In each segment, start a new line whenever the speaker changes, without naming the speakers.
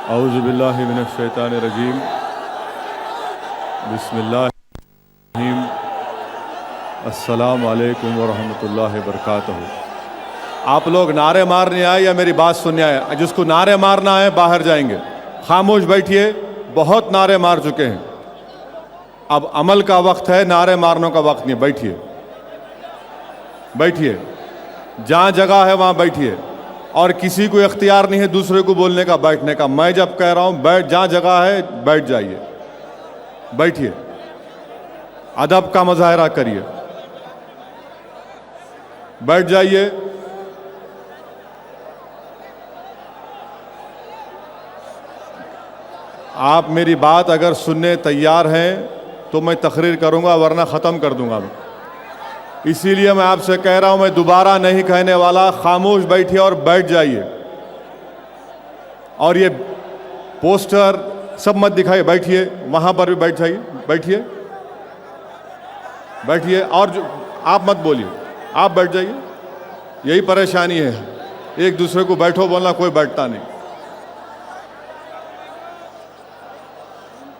औज़ुबिल्लाहि मिनश्शैतानिर्रजीम बिस्मिल्लाहिर्रहमानिर्रहीम अस्सलामु अलैकुम वरहमतुल्लाहि वबरकातुहू। आप लोग नारे मारने आए या मेरी बात सुनने आए? जिसको नारे मारना है बाहर जाएंगे। खामोश बैठिए, बहुत नारे मार चुके हैं। अब अमल का वक्त है, नारे मारने का वक्त नहीं। बैठिए बैठिए, जहाँ जगह है वहाँ बैठिए। और किसी को इख्तियार नहीं है दूसरे को बोलने का, बैठने का। मैं जब कह रहा हूँ बैठ, जहाँ जगह है बैठ जाइए, बैठिए, अदब का मुजाहरा करिए, बैठ जाइए। आप मेरी बात अगर सुनने तैयार हैं तो मैं तकरीर करूँगा, वरना ख़त्म कर दूँगा मैं। इसीलिए मैं आपसे कह रहा हूं, मैं दोबारा नहीं कहने वाला। खामोश बैठिए और बैठ जाइए। और ये पोस्टर सब मत दिखाइए, बैठिए, वहां पर भी बैठ जाइए, बैठिए बैठिए। और जो आप मत बोलिए, आप बैठ जाइए। यही परेशानी है, एक दूसरे को बैठो बोलना, कोई बैठता नहीं।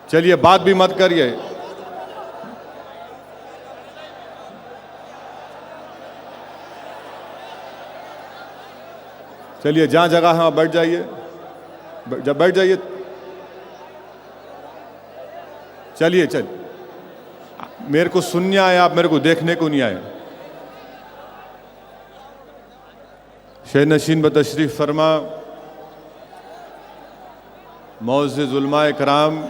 चलिए, बात भी मत करिए। चलिए, जहाँ जगह है वहाँ बैठ जाइए, जब बैठ जाइए। चलिए मेरे को सुनने आए, आप मेरे को देखने को नहीं आए। शह नशीन बतशरीफ फरमा मुअज़्ज़िज़ उलमाए कराम,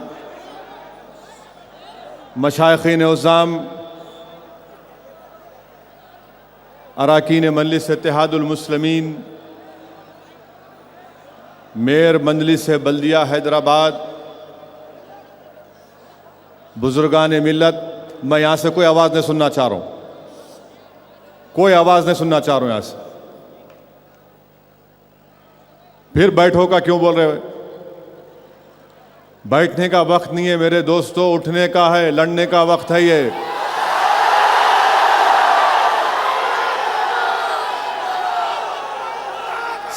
मशाइख़ीन उज़्ज़ाम, अराकीन मजलिस इत्तेहादुल मुस्लिमीन, मेयर मजलिस बल्दिया हैदराबाद, बुजुर्गान मिल्लत। मैं यहाँ से कोई आवाज़ नहीं सुनना चाह रहा हूँ, कोई आवाज़ नहीं सुनना चाह रहा हूँ यहाँ से। फिर बैठो का क्यों बोल रहे हो? बैठने का वक्त नहीं है मेरे दोस्तों, उठने का है, लड़ने का वक्त है ये।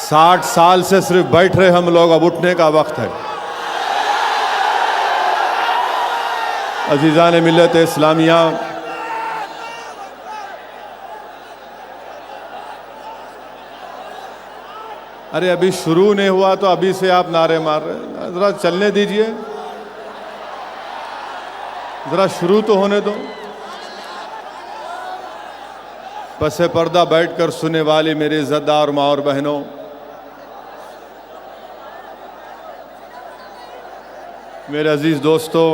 साठ साल से सिर्फ बैठ रहे हम लोग, अब उठने का वक्त है। अजीज़ान मिल्लत इस्लामिया, अरे अभी शुरू नहीं हुआ तो अभी से आप नारे मार रहे हैं। जरा चलने दीजिए, जरा शुरू तो होने दो। पसे पर्दा बैठकर सुने वाली मेरे इज़्ज़तदार माँ और बहनों, मेरे अजीज़ दोस्तों,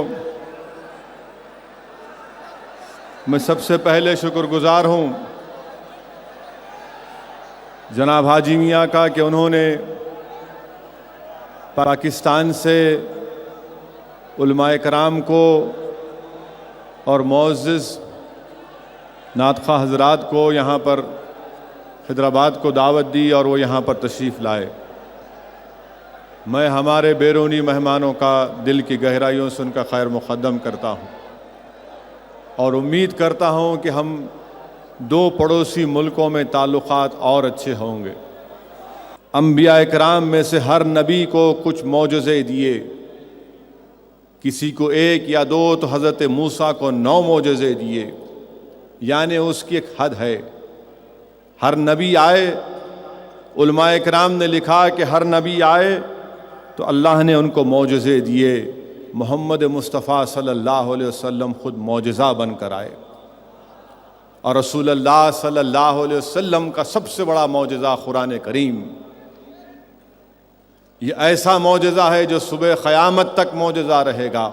मैं सबसे पहले शुक्रगुजार हूँ जनाब हाजी मियाँ का कि उन्होंने पाकिस्तान से उलमाए कराम को और मुअज़्ज़िज़ नातख़ा हज़रात को यहाँ पर हैदराबाद को दावत दी और वो यहाँ पर तशरीफ़ लाए। मैं हमारे बैरूनी मेहमानों का दिल की गहराइयों से उनका खैर मुक़द्दम करता हूँ और उम्मीद करता हूँ कि हम दो पड़ोसी मुल्कों में ताल्लुक़ात और अच्छे होंगे। अंबिया इकराम में से हर नबी को कुछ मौजज़े दिए, किसी को एक या दो, तो हज़रत मूसा को 9 मौजज़े दिए, यानी उसकी एक हद है। हर नबी आए, उलमाए इकराम ने लिखा कि हर नबी आए तो अल्लाह ने उनको मौजज़े दिए। मोहम्मद मुस्तफ़ा सल्लल्लाहु अलैहि वसल्लम ख़ुद मौजज़ा बनकर आए और रसूलुल्लाह सल्लल्लाहु अलैहि वसल्लम का सबसे बड़ा मौजज़ा कुरान करीम। ये ऐसा मौजज़ा है जो सुबह क़यामत तक मौजज़ा रहेगा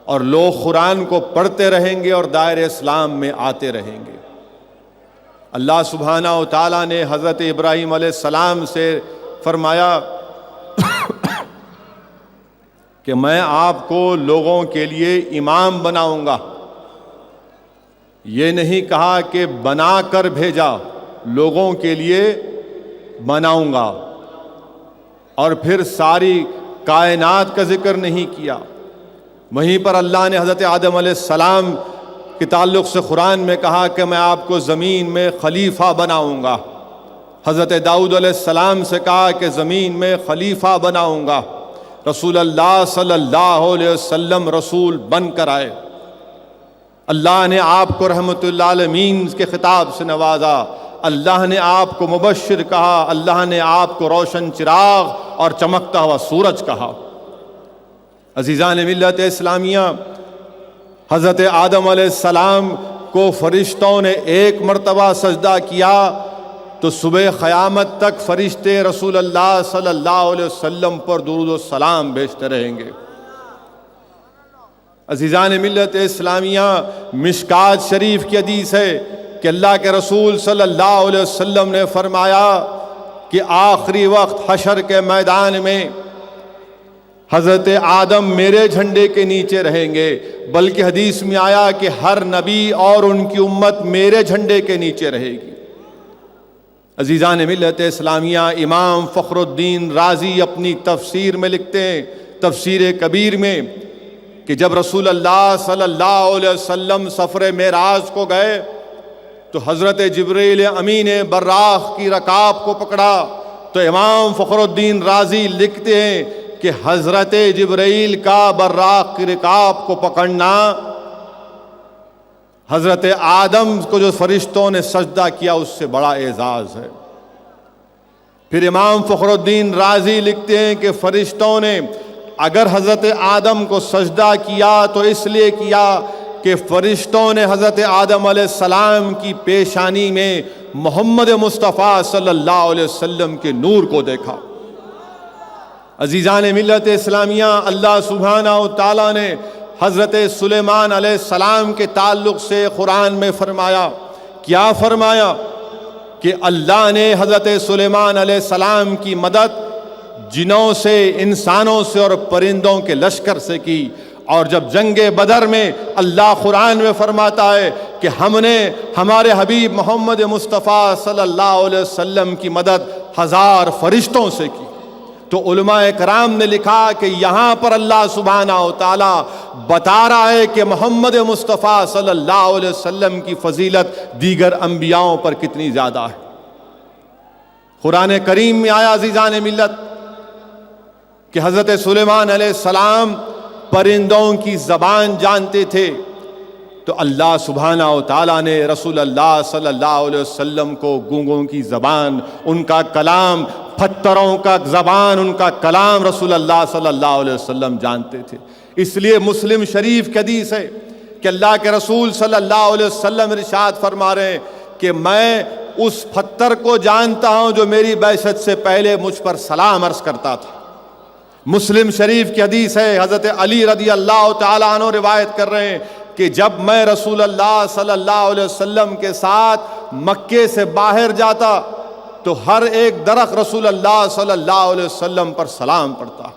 और लोग कुरान को पढ़ते रहेंगे और दायरे इस्लाम में आते रहेंगे। अल्लाह सुब्हानहू व तआला ने हज़रत इब्राहीम अलैहिस्सलाम से फरमाया कि मैं आपको लोगों के लिए इमाम बनाऊंगा। ये नहीं कहा कि बना कर भेजा, लोगों के लिए बनाऊंगा। और फिर सारी कायनात का जिक्र नहीं किया। वहीं पर अल्लाह ने हज़रत आदम अलैहिस्सलाम के ताल्लुक़ से कुरान में कहा कि मैं आपको ज़मीन में खलीफा बनाऊंगा। हज़रत दाऊद अलैहिस्सलाम से कहा कि ज़मीन में खलीफा बनाऊंगा। रसूल अल्लाह सल्लल्लाहु अलैहि वसल्लम रसूल बनकर आए। अल्लाह ने आपको रहमतुल आलमीन के खिताब से नवाजा, अल्लाह ने आपको मुबश्शिर कहा, अल्लाह ने आपको रोशन चिराग और चमकता हुआ सूरज कहा। अज़ीज़ान मिल्लत इस्लामिया, हज़रत आदम अलैहिस्सलाम को फरिश्तों ने एक मरतबा सजदा किया तो सुबह क़यामत तक फरिश्ते रसूल अल्लाह सल्लल्लाहु अलैहि वसल्लम पर दुरूद व सलाम भेजते रहेंगे। अज़ीज़ान मिल्लत इस्लामिया, मिशकात शरीफ की हदीस है कि अल्लाह के रसूल सल्लल्लाहु अलैहि वसल्लम ने फरमाया कि आखिरी वक्त हशर के मैदान में हज़रत आदम मेरे झंडे के नीचे रहेंगे, बल्कि हदीस में आया कि हर नबी और उनकी उम्मत मेरे झंडे के नीचे रहेगी। अज़ीज़ान मिल्लत इस्लामिया, इमाम फ़खरुद्दीन राज़ी अपनी तफसीर में लिखते हैं, तफसीर कबीर में, कि जब रसूल अल्लाह सल्लल्लाहु अलैहि वसल्लम सफ़र मेराज को गए तो हज़रत जिब्रील अमीन बर्राक़ की रकाब को पकड़ा। तो इमाम फ़खरुद्दीन राज़ी लिखते हैं कि हज़रत जिब्रील का बर्राक़ की रकाब को पकड़ना हज़रत आदम को जो फरिश्तों ने सजदा किया उससे बड़ा एजाज़ है। फिर इमाम फ़खरुद्दीन राज़ी लिखते हैं कि फरिश्तों ने अगर हज़रत आदम को सजदा किया तो इसलिए किया कि फरिश्तों ने हज़रत आदम अलैहिस्सलाम की पेशानी में मोहम्मद मुस्तफ़ा सल्लल्लाहु अलैहि वसल्लम के नूर को देखा। अज़ीज़ान मिल्लत इस्लामिया, अल्लाह सुब्हानहू तआला ने हज़रत सुलेमान अलैहिस्सलाम के ताल्लुक़ से कुरान में फ़रमाया, क्या फ़रमाया कि अल्लाह ने हज़रत सुलेमान अलैहिस्सलाम की मदद जिनों से, इंसानों से और परिंदों के लश्कर से की। और जब जंगे बदर में अल्लाह कुरान में फरमाता है कि हमने हमारे हबीब मोहम्मद मुस्तफ़ा सल्लल्लाहु अलैहि वसल्लम की मदद 1000 फरिश्तों से की, तो उलमाए कराम ने लिखा कि यहाँ पर अल्लाह सुब्हानहू तआला बता रहा है कि मोहम्मद मुस्तफ़ा सल्लल्लाहु अलैहि वसल्लम की फजीलत दीगर अंबियाओं पर कितनी ज़्यादा है। कुरान करीम में आया अज़ीज़ान मिल्लत कि हज़रत सुलेमान अलैहिस्सलाम परिंदों की ज़बान जानते थे, तो अल्लाह सुब्हानहू तआला ने रसूल अल्लाह सल्लल्लाहु अलैहि वसल्लम को गूंगों की ज़बान, उनका कलाम, पत्थरों का ज़बान, उनका कलाम रसूल अल्लाह सल्लल्लाहु अलैहि वसल्लम जानते थे। इसलिए मुस्लिम शरीफ की हदीस है कि अल्लाह के रसूल सल्लल्लाहु अलैहि वसल्लम इरशाद फरमा रहे हैं कि मैं उस पत्थर को जानता हूँ जो मेरी बैसत से पहले मुझ पर सलाम अर्ज़ करता था। मुस्लिम शरीफ की हदीस है, हज़रत अली रज़ी अल्लाह तआला अन्हु रिवायत कर रहे हैं कि जब मैं रसूल अल्लाह सल्लल्लाहु अलैहि वसल्लम के साथ मक्के से बाहर जाता तो हर एक दरख्त रसूल अल्लाह सल्लल्लाहु अलैहि वसल्लम पर सलाम पढ़ता,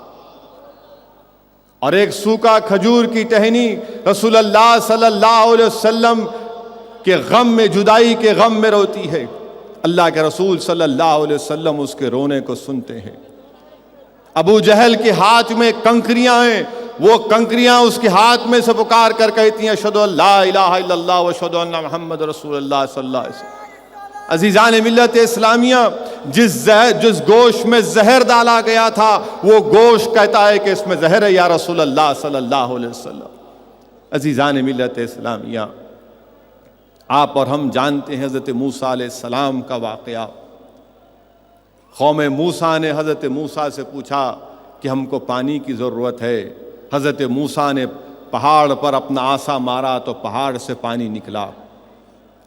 और एक सूखा खजूर की टहनी रसूल अल्लाह सल्लल्लाहु अलैहि वसल्लम के गम में, जुदाई के गम में रोती है। अल्लाह के रसूल सल्लल्लाहु अलैहि वसल्लम उसके रोने को सुनते हैं। अबू जहल के हाथ में कंकरियां हैं, वो कंकरियां उसके हाथ में से पुकार कर कहती हैं अशहदु अल्ला इलाहा इल्लल्लाह व अशहदु अन्ना मुहम्मद रसूलुल्लाह सल्लल्लाहु अलैहि वसल्लम। अज़ीज़ान मिल्लत इस्लामिया, जिस गोश्त में जहर डाला गया था वो गोश्त कहता है कि इसमें जहर है या रसूल अल्लाह सल्लल्लाहु अलैहि वसल्लम। अज़ीज़ान मिल्लत इस्लामिया, आप और हम जानते हैं हज़रत मूसा अलैहिस्सलाम का वाक़या। कौम मूसा ने हज़रत मूसा से पूछा कि हमको पानी की ज़रूरत है। हज़रत मूसा ने पहाड़ पर अपना आसा मारा तो पहाड़ से पानी निकला।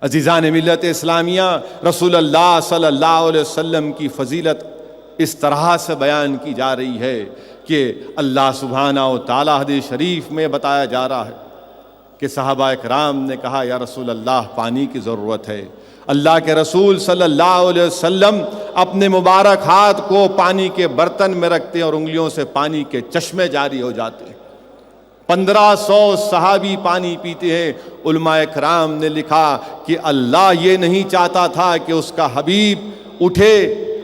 अज़ीज़ान मिल्लत इस्लामिया, रसूल अल्लाह सल्लल्लाहु अलैहि वसल्लम की फ़जीलत इस तरह से बयान की जा रही है कि अल्लाह सुब्हानहू तआला हदीस शरीफ में बताया जा रहा है कि सहाबा इकराम ने कहा या रसूल अल्लाह पानी की ज़रूरत है। अल्लाह के रसूल सल्लल्लाहु अलैहि वसल्लम अपने मुबारक हाथ को पानी के बर्तन में रखते हैं और उंगलियों से पानी के चश्मे जारी हो जाते हैं। 1500 सहाबी पानी पीते हैं। उलमाए कराम ने लिखा कि अल्लाह ये नहीं चाहता था कि उसका हबीब उठे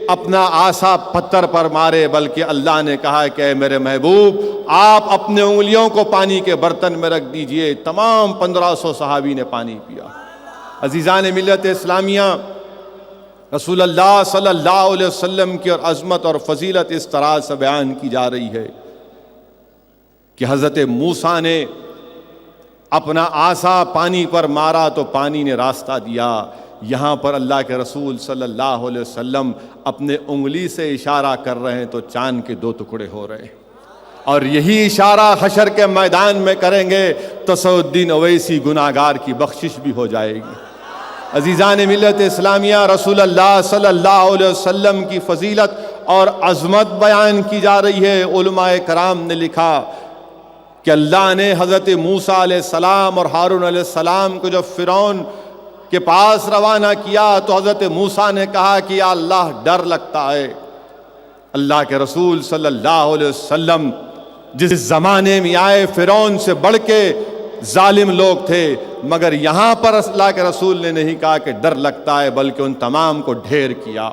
अपना आसा पत्थर पर मारे, बल्कि अल्लाह ने कहा कि मेरे महबूब आप अपने उंगलियों को पानी के बर्तन में रख दीजिए। तमाम 1500 सहाबी ने पानी पिया। अज़ीज़ान मिल्लत इस्लामिया, रसूल अल्लाह सल्लल्लाहु अलैहि वसल्लम की और अज़मत और फ़जीलत इस तरह से बयान की जा रही है कि हज़रत मूसा ने अपना आसा पानी पर मारा तो पानी ने रास्ता दिया। यहाँ पर अल्लाह के रसूल सल्लल्लाहु अलैहि वसल्लम अपने उंगली से इशारा कर रहे हैं तो चांद के 2 टुकड़े हो रहे हैं, और यही इशारा हशर के मैदान में करेंगे तो सऊद्दीन अवैसी गुनाहगार की बख्शिश भी हो जाएगी। अजीज़ान मिल्लत इस्लामिया, रसूलुल्लाह सल्लल्लाहु अलैहि वसल्लम की फजीलत और अज़मत बयान की जा रही है। उलमाए कराम ने लिखा कि अल्लाह ने हज़रत मूसा अलैहिस्सलाम और हारून अलैहिस्सलाम को जब फ़िरौन के पास रवाना किया तो हज़रत मूसा ने कहा कि या अल्लाह, डर लगता है। अल्लाह के रसूल सल्लल्लाहु अलैहि वसल्लम जिस ज़माने में आए फ़िरौन से बढ़ के जालिम लोग थे, मगर यहाँ पर अल्लाह के रसूल ने नहीं कहा कि डर लगता है, बल्कि उन तमाम को ढेर किया।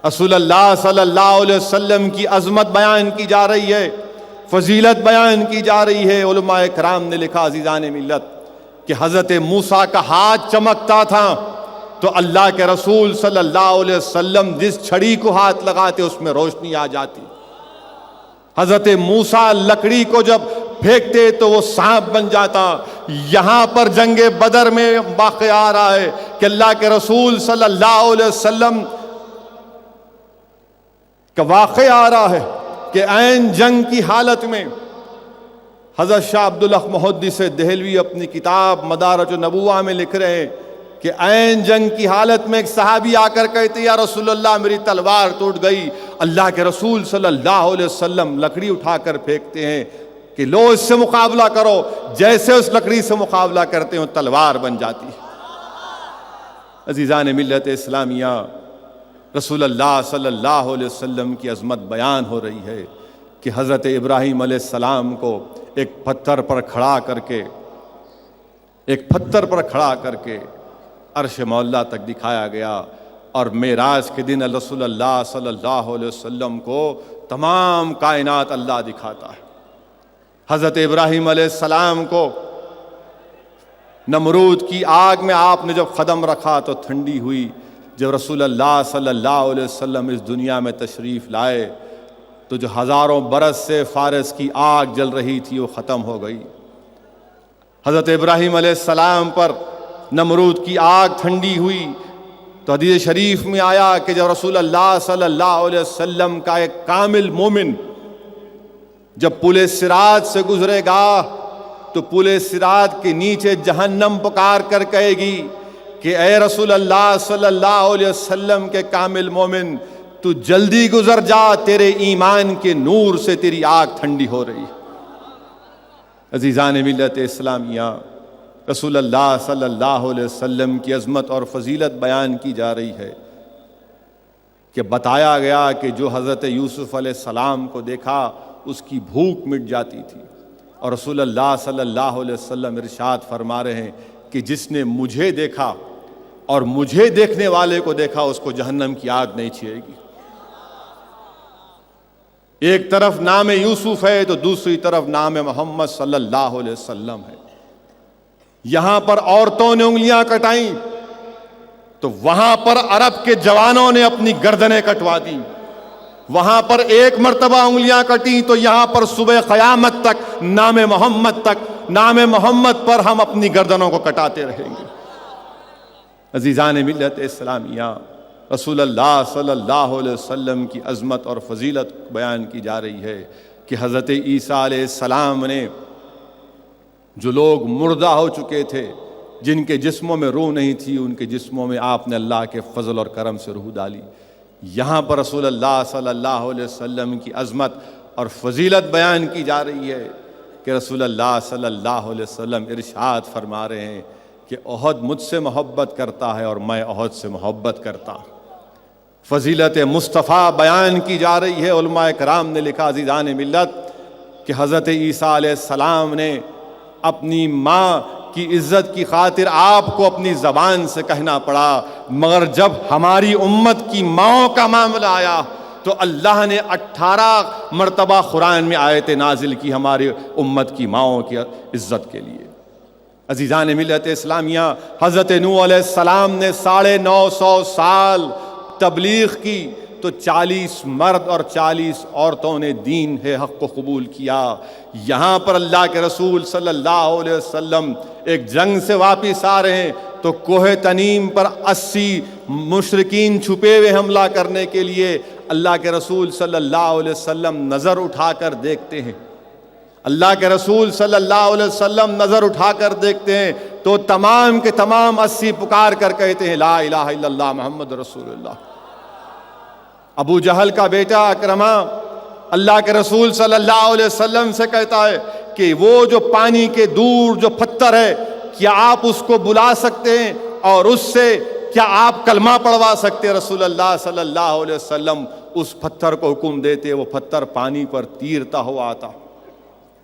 रसूलुल्लाह सल्लल्लाहु अलैहि वसल्लम की अज़मत बयान की जा रही है, फजीलत बयान की जा रही है। उलमाए कराम ने लिखा अज़ीज़ान मिल्लत कि हज़रत मूसा का हाथ चमकता था तो अल्लाह के रसूल सल्लल्लाहु अलैहि वसल्लम जिस छड़ी को हाथ लगाते उसमें रोशनी आ जाती। हज़रत मूसा लकड़ी को जब फेंकते तो वो सांप बन जाता। यहाँ पर जंगे बदर में वाक़या आ रहा है कि अल्लाह के रसूल सल्लल्लाहु अलैहि वसल्लम का वाक़या आ रहा है कि ऐन जंग की हालत में हज़रत शाह अब्दुल हक मुहद्दिस देहलवी अपनी किताब मदारिज नबुव्वा में लिख रहे हैं कि ऐन जंग की हालत में एक सहाबी आकर कहते या रसूलुल्लाह, मेरी तलवार टूट गई। अल्लाह के रसूल सल्लल्लाहु अलैहि वसल्लम लकड़ी उठाकर फेंकते हैं कि लो इससे मुकाबला करो। जैसे उस लकड़ी से मुकाबला करते हो तलवार बन जाती है। अज़ीज़ान मिल्लत इस्लामिया, रसूलुल्लाह सल्लल्लाहु अलैहि वसल्लम की अज़मत बयान हो रही है कि हज़रत इब्राहीम अलैहिस्सलाम को एक पत्थर पर खड़ा करके अर्श मौला तक दिखाया गया, और मेराज के दिन रसूलुल्लाह सल्लल्लाहु अलैहि वसल्लम को तमाम कायनात अल्लाह दिखाता है। हज़रत इब्राहीम अलैहिस्सलाम को नमरूद की आग में आपने जब कदम रखा तो ठंडी हुई। जब रसूलुल्लाह सल्लल्लाहु अलैहि वसल्लम इस दुनिया में तशरीफ़ लाए तो जो हज़ारों बरस से फ़ारस की आग जल रही थी वो ख़त्म हो गई। हज़रत इब्राहीम अलैहिस्सलाम पर नमरूद की आग ठंडी हुई तो हदीस शरीफ में आया कि जब रसूलुल्लाह सल्लल्लाहु अलैहि वसल्लम का एक कामिल मोमिन जब पुले सिरात से गुजरेगा तो पुले सिरात के नीचे जहन्नम पुकार कर कहेगी कि ए रसूलुल्लाह सल्लल्लाहु अलैहि वसल्लम के कामिल मोमिन, तू जल्दी गुजर जा, तेरे ईमान के नूर से तेरी आग ठंडी हो रही। अज़ीज़ान मिल्लत इस्लामिया, रसूलुल्लाह सल्लल्लाहु अलैहि वसल्लम की अज़मत और फ़जीलत बयान की जा रही है कि बताया गया कि जो हज़रत यूसुफ़ अलैहिस्सलाम को देखा उसकी भूख मिट जाती थी, और रसूलुल्लाह सल्लल्लाहु अलैहि वसल्लम इरशाद फरमा रहे हैं कि जिसने मुझे देखा और मुझे देखने वाले को देखा उसको जहन्नम की आग नहीं छेड़ेगी। एक तरफ नाम यूसुफ है तो दूसरी तरफ नाम मोहम्मद सल्लल्लाहु अलैहि वसल्लम है। यहां पर औरतों ने उंगलियां कटाई तो वहां पर अरब के जवानों ने अपनी गर्दनें कटवा दी। वहां पर एक मर्तबा उंगलियां कटी तो यहां पर सुबह क़यामत तक नाम मोहम्मद पर हम अपनी गर्दनों को कटाते रहेंगे। अज़ीज़ान मिल्लत इस्लामिया, रसूलुल्लाह सल्लल्लाहु अलैहि वसल्लम की अज़मत और फ़जीलत बयान की जा रही है कि हज़रत ईसा अलैहिस्सलाम ने जो लोग मुर्दा हो चुके थे, जिनके जिस्मों में रूह नहीं थी, उनके जिस्मों में आपने अल्लाह के फ़ज़ल और करम से रूह डाली। यहाँ पर रसूलुल्लाह सल्लल्लाहु अलैहि वसल्लम की अज़मत और फ़जीलत बयान की जा रही है कि रसूलुल्लाह सल्लल्लाहु अलैहि वसल्लम इरशाद फरमा रहे हैं कि ओहद मुझसे मोहब्बत करता है और मैं ओहद से मोहब्बत करता। फ़जीलत मुस्तफ़ा बयान की जा रही है। उलमाए कराम ने लिखा अज़ीज़ान मिल्लत कि हज़रत ईसा अलैहिस्सलाम ने अपनी माँ की इज़्ज़त की खातिर आपको अपनी ज़बान से कहना पड़ा, मगर जब हमारी उम्मत की माँओं का मामला आया तो अल्लाह ने 18 मरतबा कुरान में आयतें नाजिल की हमारी उम्मत की माँओं की इज़्ज़त के लिए। अज़ीज़ान मिल्लत इस्लामिया, हज़रत नूह अलैहिस्सलाम ने 950 साल तबलीग की तो 40 मर्द और 40 औरतों ने दीन है हक़ को कबूल किया। यहाँ पर अल्लाह के रसूल सल्लल्लाहु अलैहि वसल्लम एक जंग से वापस आ रहे हैं तो कोहे तनीम पर 80 मुशरिकीन छुपे हुए हमला करने के लिए अल्लाह के रसूल सल्लल्लाहु अलैहि वसल्लम नज़र उठाकर देखते हैं। अल्लाह के रसूल सल्लल्लाहु अलैहि वसल्लम नज़र उठाकर देखते हैं तो तमाम के तमाम 80 पुकार कर कहते हैं ला इलाहा इल्लल्लाह मोहम्मद रसूलुल्लाह। अबू जहल का बेटा अकरमा अल्लाह के रसूल सल्लल्लाहु अलैहि वसल्लम से कहता है कि वो जो पानी के दूर जो पत्थर है, क्या आप उसको बुला सकते हैं और उससे क्या आप कलमा पढ़वा सकते हैं? रसूल अल्लाह सल्लल्लाहु अलैहि वसल्लम उस पत्थर को हुक्म देते, वो पत्थर पानी पर तीरता हुआ आता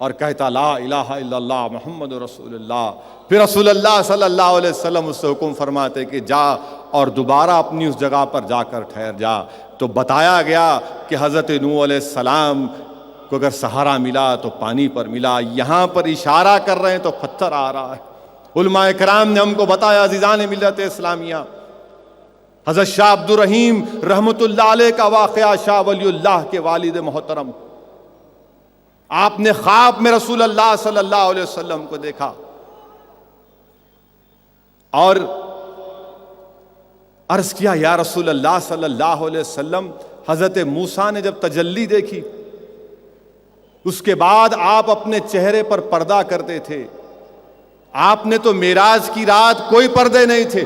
और कहता ला इलाहा इल्लल्लाह मोहम्मद रसूलुल्लाह। फिर रसूलुल्लाह सल्लल्लाहु अलैहि वसल्लम उससे हुक्म फरमाते कि जा और दोबारा अपनी उस जगह पर जाकर ठहर जा। तो बताया गया कि हज़रत नूह अलैहिस्सलाम को अगर सहारा मिला तो पानी पर मिला, यहाँ पर इशारा कर रहे हैं तो पत्थर आ रहा है। उलमाए कराम ने हमको बताया, अज़ीज़ान मिल्लत इस्लामिया, हज़रत शाह अब्दुर रहीम रहमतुल्लाह अलैह का वाक़या शाह वलीउल्लाह के वालिद मोहतरम, आपने ख्वाब में रसूल अल्लाह सल्लल्लाहु अलैहि वसल्लम को देखा और अर्ज किया या रसूल अल्लाह सल्लल्लाहु अलैहि वसल्लम, हजरत मूसा ने जब तजल्ली देखी उसके बाद आप अपने चेहरे पर पर्दा करते थे। आपने तो मेराज की रात कोई पर्दे नहीं थे,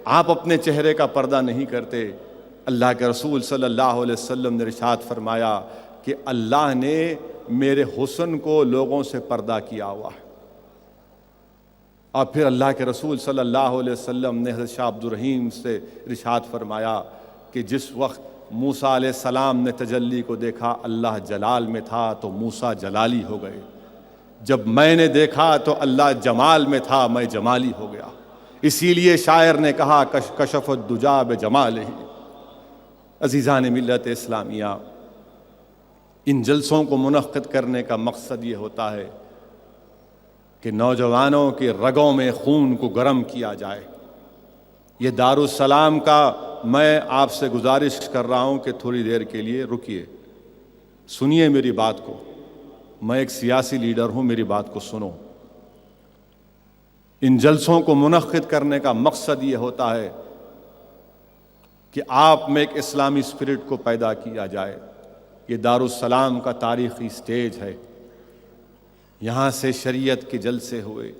आप अपने चेहरे का पर्दा नहीं करते। अल्लाह के रसूल सल्लल्लाहु अलैहि वसल्लम ने इरशाद फरमाया कि अल्लाह ने मेरे हुस्न को लोगों से पर्दा किया हुआ है। और फिर अल्लाह के रसूल सल्लल्लाहु अलैहि वसल्लम ने हज़रत शाह अब्दुर रहीम से इरशाद फरमाया कि जिस वक्त मूसा अलैहिस्सलाम ने तजल्ली को देखा अल्लाह जलाल में था तो मूसा जलाली हो गए, जब मैंने देखा तो अल्लाह जमाल में था मैं जमाली हो गया। इसीलिए शायर ने कहा कशफ़ुद्दुजा बिजमालिही। अज़ीज़ान मिल्लत इस्लामिया, इन जलसों को मुनक़्क़िद करने का मकसद ये होता है कि नौजवानों के रगों में खून को गर्म किया जाए। ये दारुस्सलाम का मैं आपसे गुजारिश कर रहा हूँ कि थोड़ी देर के लिए रुकिए, सुनिए मेरी बात को। मैं एक सियासी लीडर हूँ, मेरी बात को सुनो। इन जलसों को मुनक़्क़िद करने का मकसद ये होता है कि आप में एक इस्लामी स्पिरिट को पैदा किया जाए। ये दारुस्सलाम का तारीख़ी स्टेज है, यहाँ से शरीयत के जलसे हुए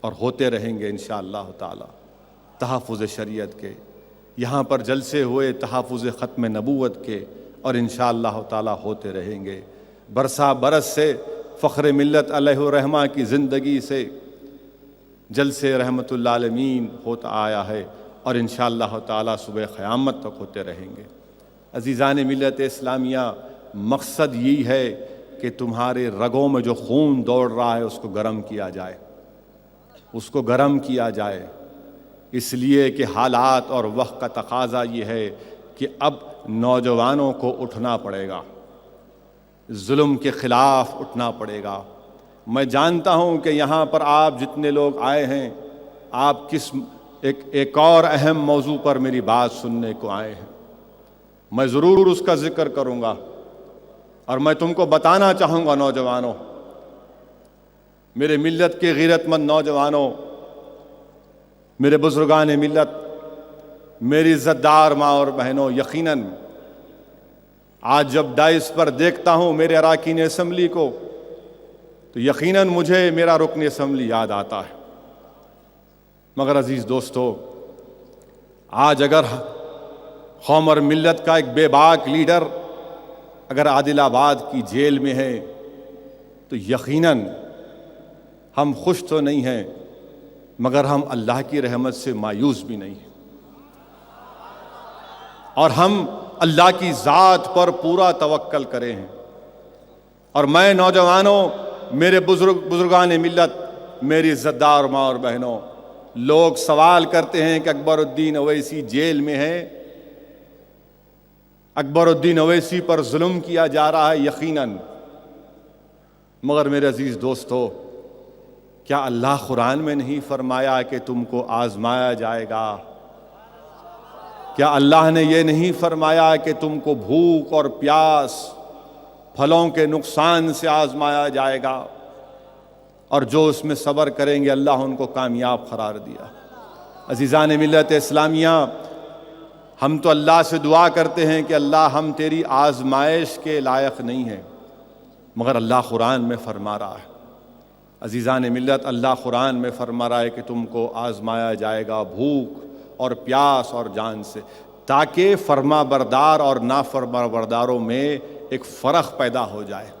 और होते रहेंगे इंशाअल्लाह ताला तहफ़्फ़ुज़ शरीयत के। यहाँ पर जलसे हुए तहफ़्फ़ुज़ ख़त्म नबूवत के और इंशाअल्लाह ताला होते रहेंगे। बरसा बरस से फ़ख्र मिल्लत अलैहिर्रहमा की ज़िंदगी से जलसे रहमतुल्लिल आलमीन होता आया है और इंशाअल्लाह ताला सुबह क़यामत तक होते रहेंगे। अज़ीज़ान मिल्लत इस्लामिया, मकसद यही है कि तुम्हारे रगों में जो खून दौड़ रहा है उसको गर्म किया जाए, उसको गर्म किया जाए। इसलिए कि हालात और वक्त का तकाज़ा ये है कि अब नौजवानों को उठना पड़ेगा, जुल्म के ख़िलाफ़ उठना पड़ेगा। मैं जानता हूँ कि यहाँ पर आप जितने लोग आए हैं, आप किस एक और अहम मौजू पर मेरी बात सुनने को आए हैं। मैं ज़रूर उसका ज़िक्र करूँगा और मैं तुमको बताना चाहूँगा नौजवानों, मेरे मिल्लत के गैरतमंद नौजवानों, मेरे बुज़ुर्गान मिल्लत, मेरी इज़्ज़तदार माँ और बहनों, यकीनन आज जब डाइस पर देखता हूँ मेरे अरकान असम्बली को तो यकीनन मुझे मेरा रुकन असम्बली याद आता है। मगर अज़ीज़ दोस्तों, आज अगर कौम और मिल्लत का एक बेबाक लीडर अगर आदिलाबाद की जेल में है तो यकीनन हम खुश तो नहीं हैं, मगर हम अल्लाह की रहमत से मायूस भी नहीं हैं और हम अल्लाह की ज़ात पर पूरा तवक्कल करें हैं। और मैं नौजवानों, मेरे बुजुर्गान मिल्लत, मेरी इज़्ज़तदार माँ और बहनों, लोग सवाल करते हैं कि अकबरुद्दीन अवैसी जेल में है, अकबरुद्दीन अवैसी पर जुल्म किया जा रहा है। यकीनन, मगर मेरे अजीज़ दोस्तों, क्या अल्लाह कुरान में नहीं फरमाया कि तुमको आजमाया जाएगा? क्या अल्लाह ने ये नहीं फरमाया कि तुमको भूख और प्यास, फलों के नुकसान से आजमाया जाएगा, और जो उसमें सब्र करेंगे अल्लाह उनको कामयाब करार दिया। अज़ीज़ान मिल्लत इस्लामिया, हम तो अल्लाह से दुआ करते हैं कि अल्लाह हम तेरी आजमाइश के लायक नहीं हैं, मगर अल्लाह कुरान में फरमा रहा है, अज़ीज़ान मिल्लत, अल्लाह कुरान में फरमा रहा है कि तुमको आजमाया जाएगा भूख और प्यास और जान से, ताकि फरमा बरदार और नाफरमा बरदारों में एक फ़र्क पैदा हो जाए,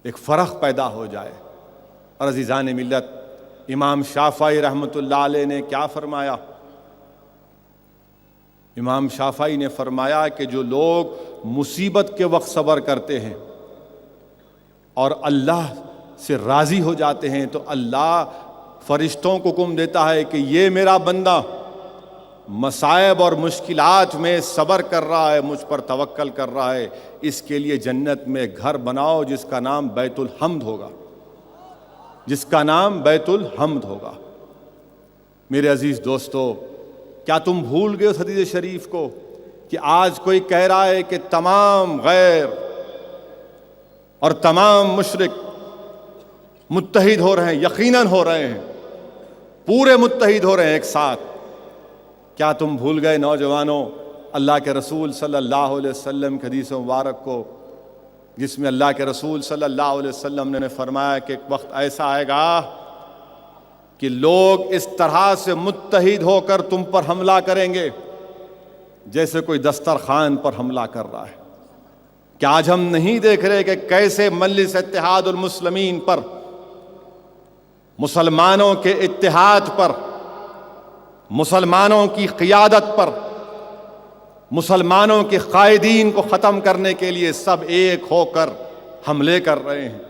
एक फ़र्क पैदा हो जाए। और अज़ीज़ान मिल्लत, इमाम शाफ़ई रहमतुल्लाह अलैह ने क्या फरमाया? इमाम शाफ़ई ने फरमाया कि जो लोग मुसीबत के वक्त सब्र करते हैं और अल्लाह से राज़ी हो जाते हैं, तो अल्लाह फ़रिश्तों को हुक्म देता है कि ये मेरा बंदा मसाइब और मुश्किलात में सब्र कर रहा है, मुझ पर तवक्कल कर रहा है, इसके लिए जन्नत में घर बनाओ जिसका नाम बैतुल हम्द होगा, जिसका नाम बैतुल हम्द होगा। मेरे अजीज़ दोस्तों, क्या तुम भूल गए उस हदीस शरीफ को कि आज कोई कह रहा है कि तमाम गैर और तमाम मुशरिक मुत्तहिद हो रहे हैं? यकीनन हो रहे हैं, पूरे मुत्तहिद हो रहे हैं एक साथ। क्या तुम भूल गए नौजवानों अल्लाह के रसूल सल्लल्लाहु अलैहि वसल्लम की हदीस मुबारक को, जिसमें अल्लाह के रसूल सल्लल्लाहु अलैहि वसल्लम ने फरमाया कि एक वक्त ऐसा आएगा कि लोग इस तरह से मुत्तहिद होकर तुम पर हमला करेंगे जैसे कोई दस्तरखान पर हमला कर रहा है। क्या आज हम नहीं देख रहे कि कैसे मजलिस इत्तेहादुल मुस्लिमीन पर, मुसलमानों के इत्तेहाद पर, मुसलमानों की क़ियादत पर, मुसलमानों के कायदीन को ख़त्म करने के लिए सब एक होकर हमले कर रहे हैं?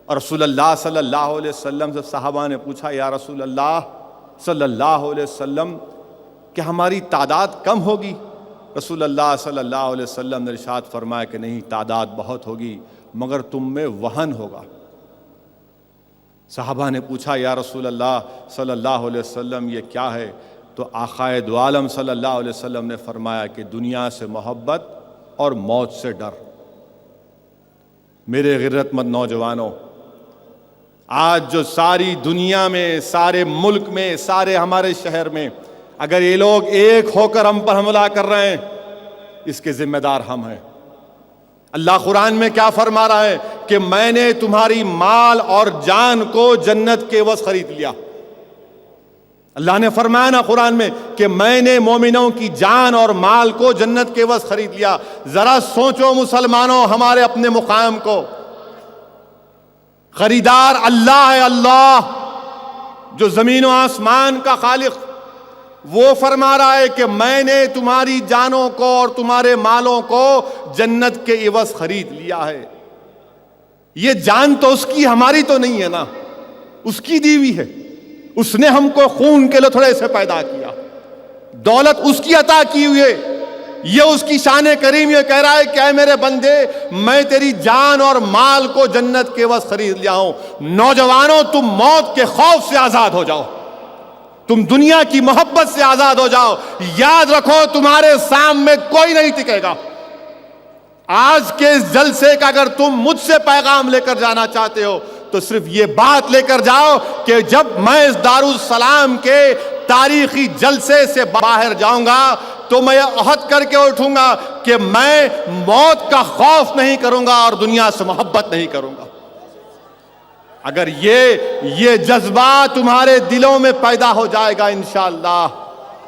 और रसूलुल्लाह सल्लल्लाहु अलैहि वसल्लम से सहाबा ने पूछा, या रसूलल्लाह सल्लल्लाहु अलैहि वसल्लम, क्या हमारी तादाद कम होगी? रसूलुल्लाह सल्लल्लाहु अलैहि वसल्लम ने इरशाद फरमाया कि नहीं, तादाद बहुत होगी, मगर तुम में वहन होगा। सहाबा ने पूछा, या रसूलल्लाह सल्लल्लाहु अलैहि वसल्लम, ये क्या है? तो आक़ाए दो आलम सल्लल्लाहु अलैहि वसल्लम ने फरमाया कि दुनिया से मोहब्बत और मौत से डर। मेरे गिरतमंद नौजवानों, आज जो सारी दुनिया में, सारे मुल्क में, सारे हमारे शहर में अगर ये लोग एक होकर हम पर हमला कर रहे हैं, इसके जिम्मेदार हम हैं। अल्लाह कुरान में क्या फरमा रहा है कि मैंने तुम्हारी माल और जान को जन्नत के एवज खरीद लिया। अल्लाह ने फरमाया ना कुरान में कि मैंने मोमिनों की जान और माल को जन्नत के एवज खरीद लिया। जरा सोचो मुसलमानों, हमारे अपने मुकाम को। खरीदार अल्लाह है, अल्लाह जो जमीन और आसमान का खालिक, वो फरमा रहा है कि मैंने तुम्हारी जानों को और तुम्हारे मालों को जन्नत के एवज खरीद लिया है। ये जान तो उसकी, हमारी तो नहीं है ना, उसकी दी हुई है। उसने हमको खून के लथड़े से पैदा किया, दौलत उसकी अता की हुई है। ये उसकी शान करीम ये कह रहा है कि ऐ मेरे बंदे, मैं तेरी जान और माल को जन्नत के एवज खरीद लिया हूं। नौजवानों, तुम मौत के खौफ से आजाद हो जाओ, तुम दुनिया की मोहब्बत से आजाद हो जाओ। याद रखो, तुम्हारे सामने कोई नहीं टिकेगा। आज के इस जलसे का अगर तुम मुझसे पैगाम लेकर जाना चाहते हो तो सिर्फ ये बात लेकर जाओ कि जब मैं इस दारुस सलाम के तारीखी जलसे से बाहर जाऊंगा तो मैं अहद करके उठूंगा कि मैं मौत का खौफ नहीं करूंगा और दुनिया से मोहब्बत नहीं करूंगा। अगर ये जज्बा तुम्हारे दिलों में पैदा हो जाएगा, इंशाअल्लाह,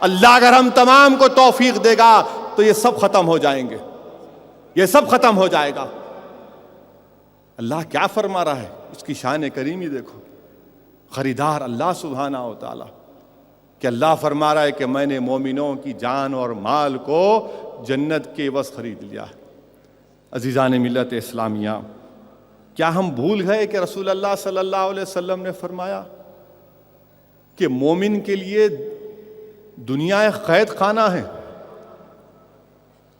अल्लाह अगर हम तमाम को तौफीक देगा तो ये सब खत्म हो जाएंगे, ये सब खत्म हो जाएगा। अल्लाह क्या फरमा रहा है, उसकी शान करीम ही देखो। खरीदार अल्लाह सुब्हाना व तआला, कि अल्लाह फरमा रहा है कि मैंने मोमिनों की जान और माल को जन्नत के एवज खरीद लिया है। अजीज़ान मिल्लत इस्लामिया, क्या हम भूल गए कि रसूलुल्लाह सल्लल्लाहु अलैहि वसल्लम ने फरमाया कि मोमिन के लिए दुनिया एक कैद खाना है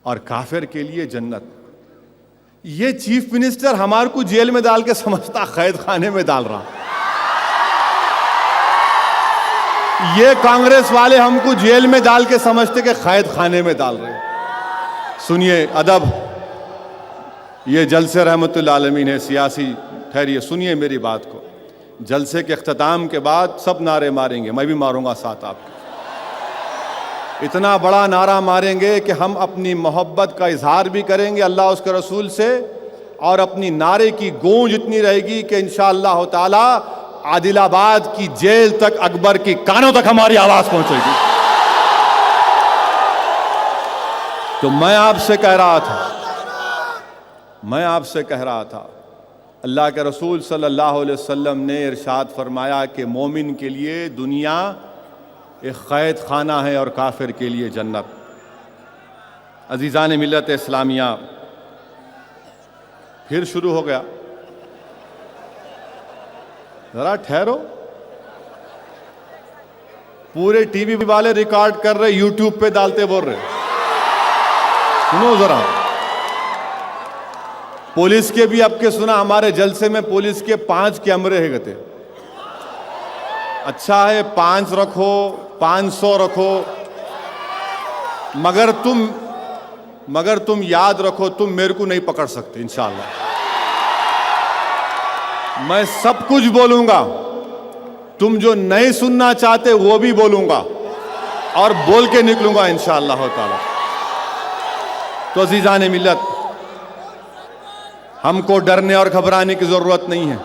और काफिर के लिए जन्नत। ये चीफ मिनिस्टर हमारे को जेल में डाल के समझता कैद खाने में डाल रहा। ये कांग्रेस वाले हमको जेल में डाल के समझते कि कैद खाने में डाल रहे। सुनिए अदब, ये जलसे रहमतुल्लाह आलमीन है सियासी। ठहरिए, सुनिए मेरी बात को। जलसे के अख्ताम के बाद सब नारे मारेंगे, मैं भी मारूंगा साथ आपके। इतना बड़ा नारा मारेंगे कि हम अपनी मोहब्बत का इजहार भी करेंगे अल्लाह उसके रसूल से, और अपनी नारे की गूंज इतनी रहेगी कि इंशाअल्लाह ताला आदिलाबाद की जेल तक, अकबर की कानों तक हमारी आवाज पहुंचेगी। तो मैं आपसे कह रहा था अल्लाह के रसूल सल्लल्लाहु अलैहि वसल्लम ने इरशाद फरमाया कि मोमिन के लिए दुनिया एक कैद खाना है और काफिर के लिए जन्नत। अजीज़ान मिल्लत इस्लामिया, फिर शुरू हो गया। जरा ठहरो, पूरे टीवी वाले रिकॉर्ड कर रहे, यूट्यूब पे डालते बोल रहे। सुनो जरा, पुलिस के भी अब के सुना, हमारे जलसे में पुलिस के 5 कैमरे है गते। अच्छा है 5 रखो, 500 रखो, मगर तुम याद रखो, तुम मेरे को नहीं पकड़ सकते इंशाअल्लाह। मैं सब कुछ बोलूंगा, तुम जो नहीं सुनना चाहते वो भी बोलूंगा और बोल के निकलूंगा इंशाअल्लाह ताला। तो अजीज़ान मिल्लत, हमको डरने और घबराने की जरूरत नहीं है।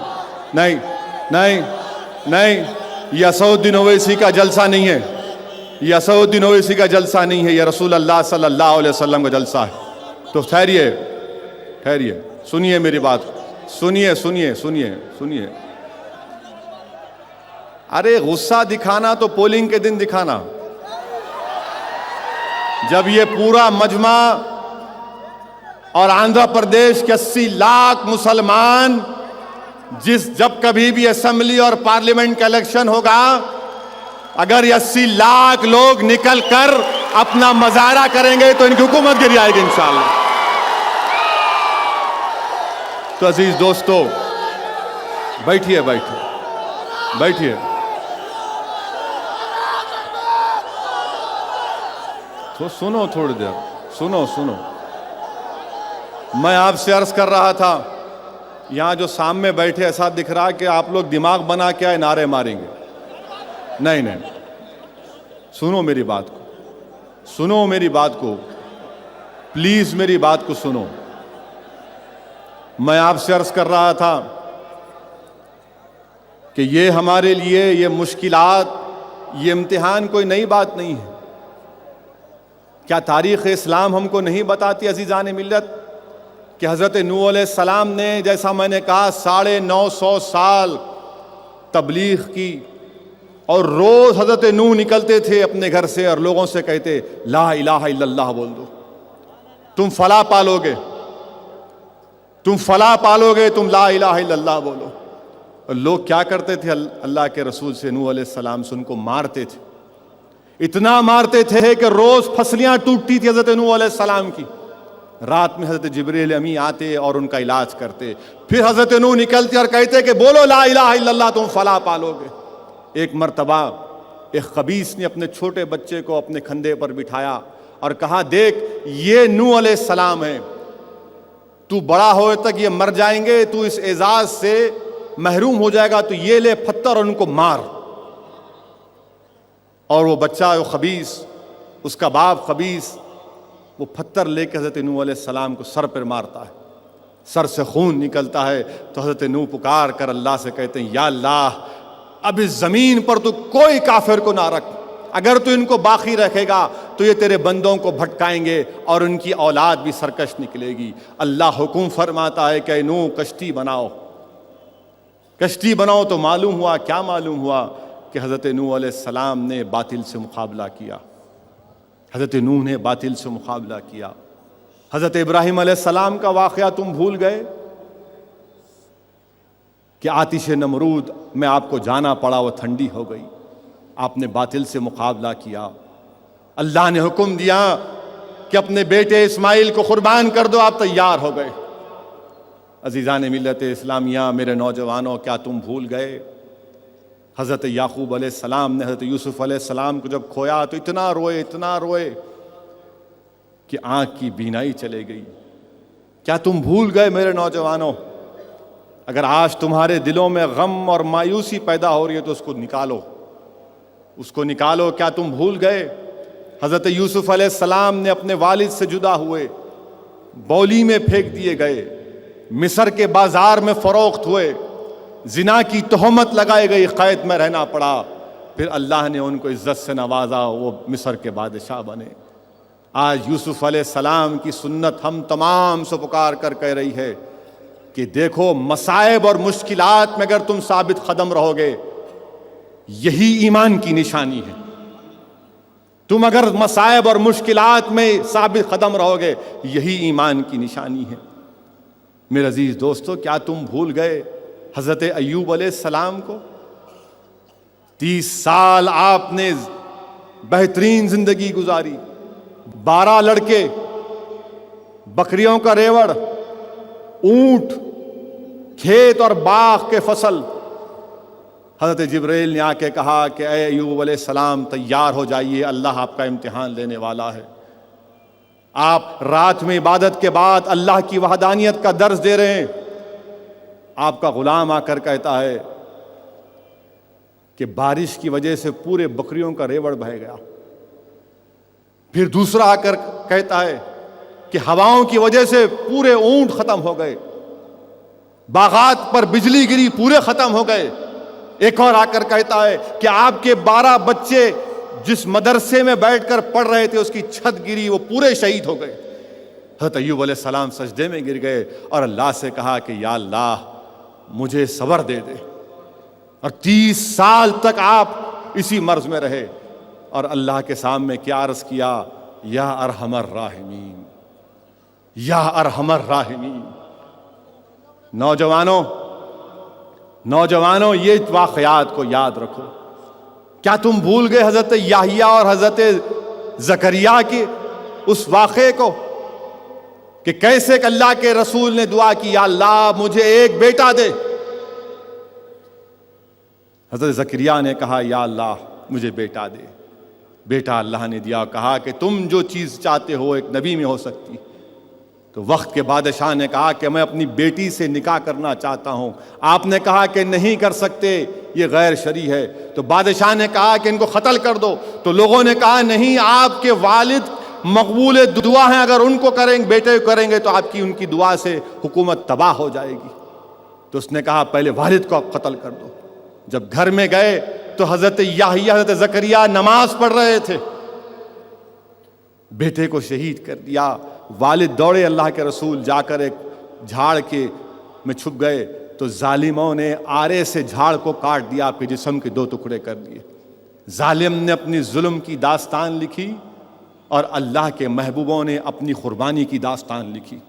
नहीं नहीं नहीं, यह असदुद्दीन ओवैसी का जलसा नहीं है, यह असदुद्दीन ओवैसी का जलसा नहीं है, यह रसूल अल्लाह सल्लल्लाहु अलैहि वसल्लम का जलसा है। तो ठहरिए, सुनिए मेरी बात, सुनिए। अरे गुस्सा दिखाना तो पोलिंग के दिन दिखाना, जब ये पूरा मजमा और आंध्र प्रदेश के 80 लाख मुसलमान, जब कभी भी असेंबली और पार्लियामेंट का इलेक्शन होगा, अगर 80 लाख लोग निकल कर अपना मुजाहरा करेंगे तो इनकी हुकूमत गिर जाएगी इंशाअल्लाह। तो अजीज दोस्तों, बैठिए। तो सुनो, थोड़ी देर सुनो। मैं आपसे अर्ज कर रहा था, यहां जो सामने बैठे ऐसा दिख रहा कि आप लोग दिमाग बना के आए नारे मारेंगे। नहीं, सुनो मेरी बात को, प्लीज मेरी बात को सुनो। मैं आपसे अर्ज कर रहा था कि ये हमारे लिए ये मुश्किलात, ये इम्तिहान कोई नई बात नहीं है। क्या तारीख़ इस्लाम हमको नहीं बताती अज़ीज़ान मिल्लत कि हज़रत नूह अलैहिस्सलाम ने, जैसा मैंने कहा, 950 साल तबलीग की, और रोज़ हज़रत नूह निकलते थे अपने घर से और लोगों से कहते ला इलाहा इल्लल्लाह बोल दो, तुम फलाह पालोगे, तुम ला इलाहा इल्लल्लाह बोलो। और लोग क्या करते थे, अल्लाह के रसूल से नूह अलैहिस्सलाम से उनको मारते थे, इतना मारते थे कि रोज फसलियां टूटती थी हज़रत नूह अलैहिस्सलाम की। रात में हज़रत जिब्रील अमी आते और उनका इलाज करते। फिर हज़रत नूह निकलते और कहते कि बोलो ला इलाहा इल्लल्लाह, तुम फलाह पालोगे। एक मर्तबा एक खबीस ने अपने छोटे बच्चे को अपने कंधे पर बिठाया और कहा, देख ये नूह अलैहिस्सलाम है, तू बड़ा होए तक ये मर जाएंगे, तू इस एजाज से महरूम हो जाएगा, तो ये ले पत्थर और उनको मार। और वो बच्चा, वो खबीस, उसका बाप खबीस, वो पत्थर लेकर हज़रत नूह अलैहिस्सलाम को सर पर मारता है, सर से खून निकलता है। तो हज़रत नूह पुकार कर अल्लाह से कहते हैं, या अल्लाह, अब इस ज़मीन पर तो कोई काफिर को ना रख, अगर तू इनको बाकी रखेगा तो ये तेरे बंदों को भटकाएंगे और उनकी औलाद भी सरकश निकलेगी। अल्लाह हुक्म फरमाता है कि नूह कश्ती बनाओ। तो मालूम हुआ कि हज़रत नूह अलैहिस्सलाम ने बातिल से मुकाबला किया, हज़रत नूह ने बातिल से मुकाबला किया। हज़रत इब्राहीम अलैहिस्सलाम का वाक़या तुम भूल गए कि आतिश नमरूद में आपको जाना पड़ा, वो ठंडी हो गई, आपने बातिल से मुकाबला किया। अल्लाह ने हुक्म दिया कि अपने बेटे इस्माइल को कुर्बान कर दो, आप तैयार हो गए। अजीज़ान मिल्लत इस्लामिया, मेरे नौजवानों, क्या तुम भूल गए हज़रत याकूब अलैहिस्सलाम ने हज़रत यूसुफ अलैहिस्सलाम को जब खोया तो इतना रोए कि आँख की बीनाई चले गई। क्या तुम भूल गए मेरे नौजवानों, अगर आज तुम्हारे दिलों में गम और मायूसी पैदा हो रही है तो उसको निकालो। क्या तुम भूल गए हज़रत यूसुफ अलैहिस्सलाम ने अपने वालिद से जुदा हुए, बौली में फेंक दिए गए, मिस्र के बाजार में फरोख्त हुए, जिना की तोहमत लगाई गई, कैद में रहना पड़ा, फिर अल्लाह ने उनको इज्जत से नवाजा, वो मिस्र के बादशाह बने। आज यूसुफ अलैहिस्सलाम की सुन्नत हम तमाम से पुकार कर कह रही है कि देखो, मसाइब और मुश्किलात में अगर तुम साबित कदम रहोगे, यही ईमान की निशानी है। तुम अगर मसाइब और मुश्किलात में साबित कदम रहोगे, यही ईमान की निशानी है। मेरे अजीज दोस्तों, क्या तुम भूल गए हजरत अय्यूब अलैहिस्सलाम को? 30 साल आपने बेहतरीन जिंदगी गुजारी, 12 लड़के, बकरियों का रेवड़, ऊंट, खेत और बाग के फसल। हजरत जिब्रील ने आके कहा कि ऐ अय्यूब अलैहिस्सलाम, तैयार हो जाइए, अल्लाह आपका इम्तिहान लेने वाला है। आप रात में इबादत के बाद अल्लाह की वहदानियत का दर्स दे रहे हैं। आपका गुलाम आकर कहता है कि बारिश की वजह से पूरे बकरियों का रेवड़ बह गया। फिर दूसरा आकर कहता है कि हवाओं की वजह से पूरे ऊंट खत्म हो गए, बागात पर बिजली गिरी, पूरे खत्म हो गए। एक और आकर कहता है कि आपके 12 बच्चे जिस मदरसे में बैठकर पढ़ रहे थे, उसकी छत गिरी, वो पूरे शहीद हो गए। हज़रत अय्यूब अलैहिस्सलाम सजदे में गिर गए और अल्लाह से कहा कि या अल्लाह, मुझे सब्र दे दे। और 30 साल तक आप इसी मर्ज में रहे और अल्लाह के सामने क्या अर्ज किया? या अरहमर राहिमीन, या अरहमर राहिमीन। नौजवानों, ये वाक़यात को याद रखो। क्या तुम भूल गए हजरत याहिया और हजरत जकरिया के उस वाक़े को कि कैसे अल्लाह के रसूल ने दुआ की, या अल्लाह मुझे एक बेटा दे। हजरत जकरिया ने कहा, या अल्लाह मुझे बेटा दे। बेटा अल्लाह ने दिया, कहा कि तुम जो चीज़ चाहते हो एक नबी में हो सकती। तो वक्त के बादशाह ने कहा कि मैं अपनी बेटी से निकाह करना चाहता हूं। आपने कहा कि नहीं कर सकते, ये गैर शरी है। तो बादशाह ने कहा कि इनको कत्ल कर दो। तो लोगों ने कहा नहीं, आपके वालिद मकबूल दुआ हैं, अगर उनको करेंगे, बेटे करेंगे तो आपकी उनकी दुआ से हुकूमत तबाह हो जाएगी। तो उसने कहा पहले वालिद को कत्ल कर दो। जब घर में गए तो हजरत याहिया, हजरत जकरिया नमाज पढ़ रहे थे, बेटे को शहीद कर दिया। वालिद दौड़े, अल्लाह के रसूल जाकर एक झाड़ के में छुप गए तो जालिमों ने आरे से झाड़ को काट दिया, आपके जिस्म के 2 टुकड़े कर दिए। जालिम ने अपनी जुल्म की दास्तान लिखी और अल्लाह के महबूबों ने अपनी कुर्बानी की दास्तान लिखी।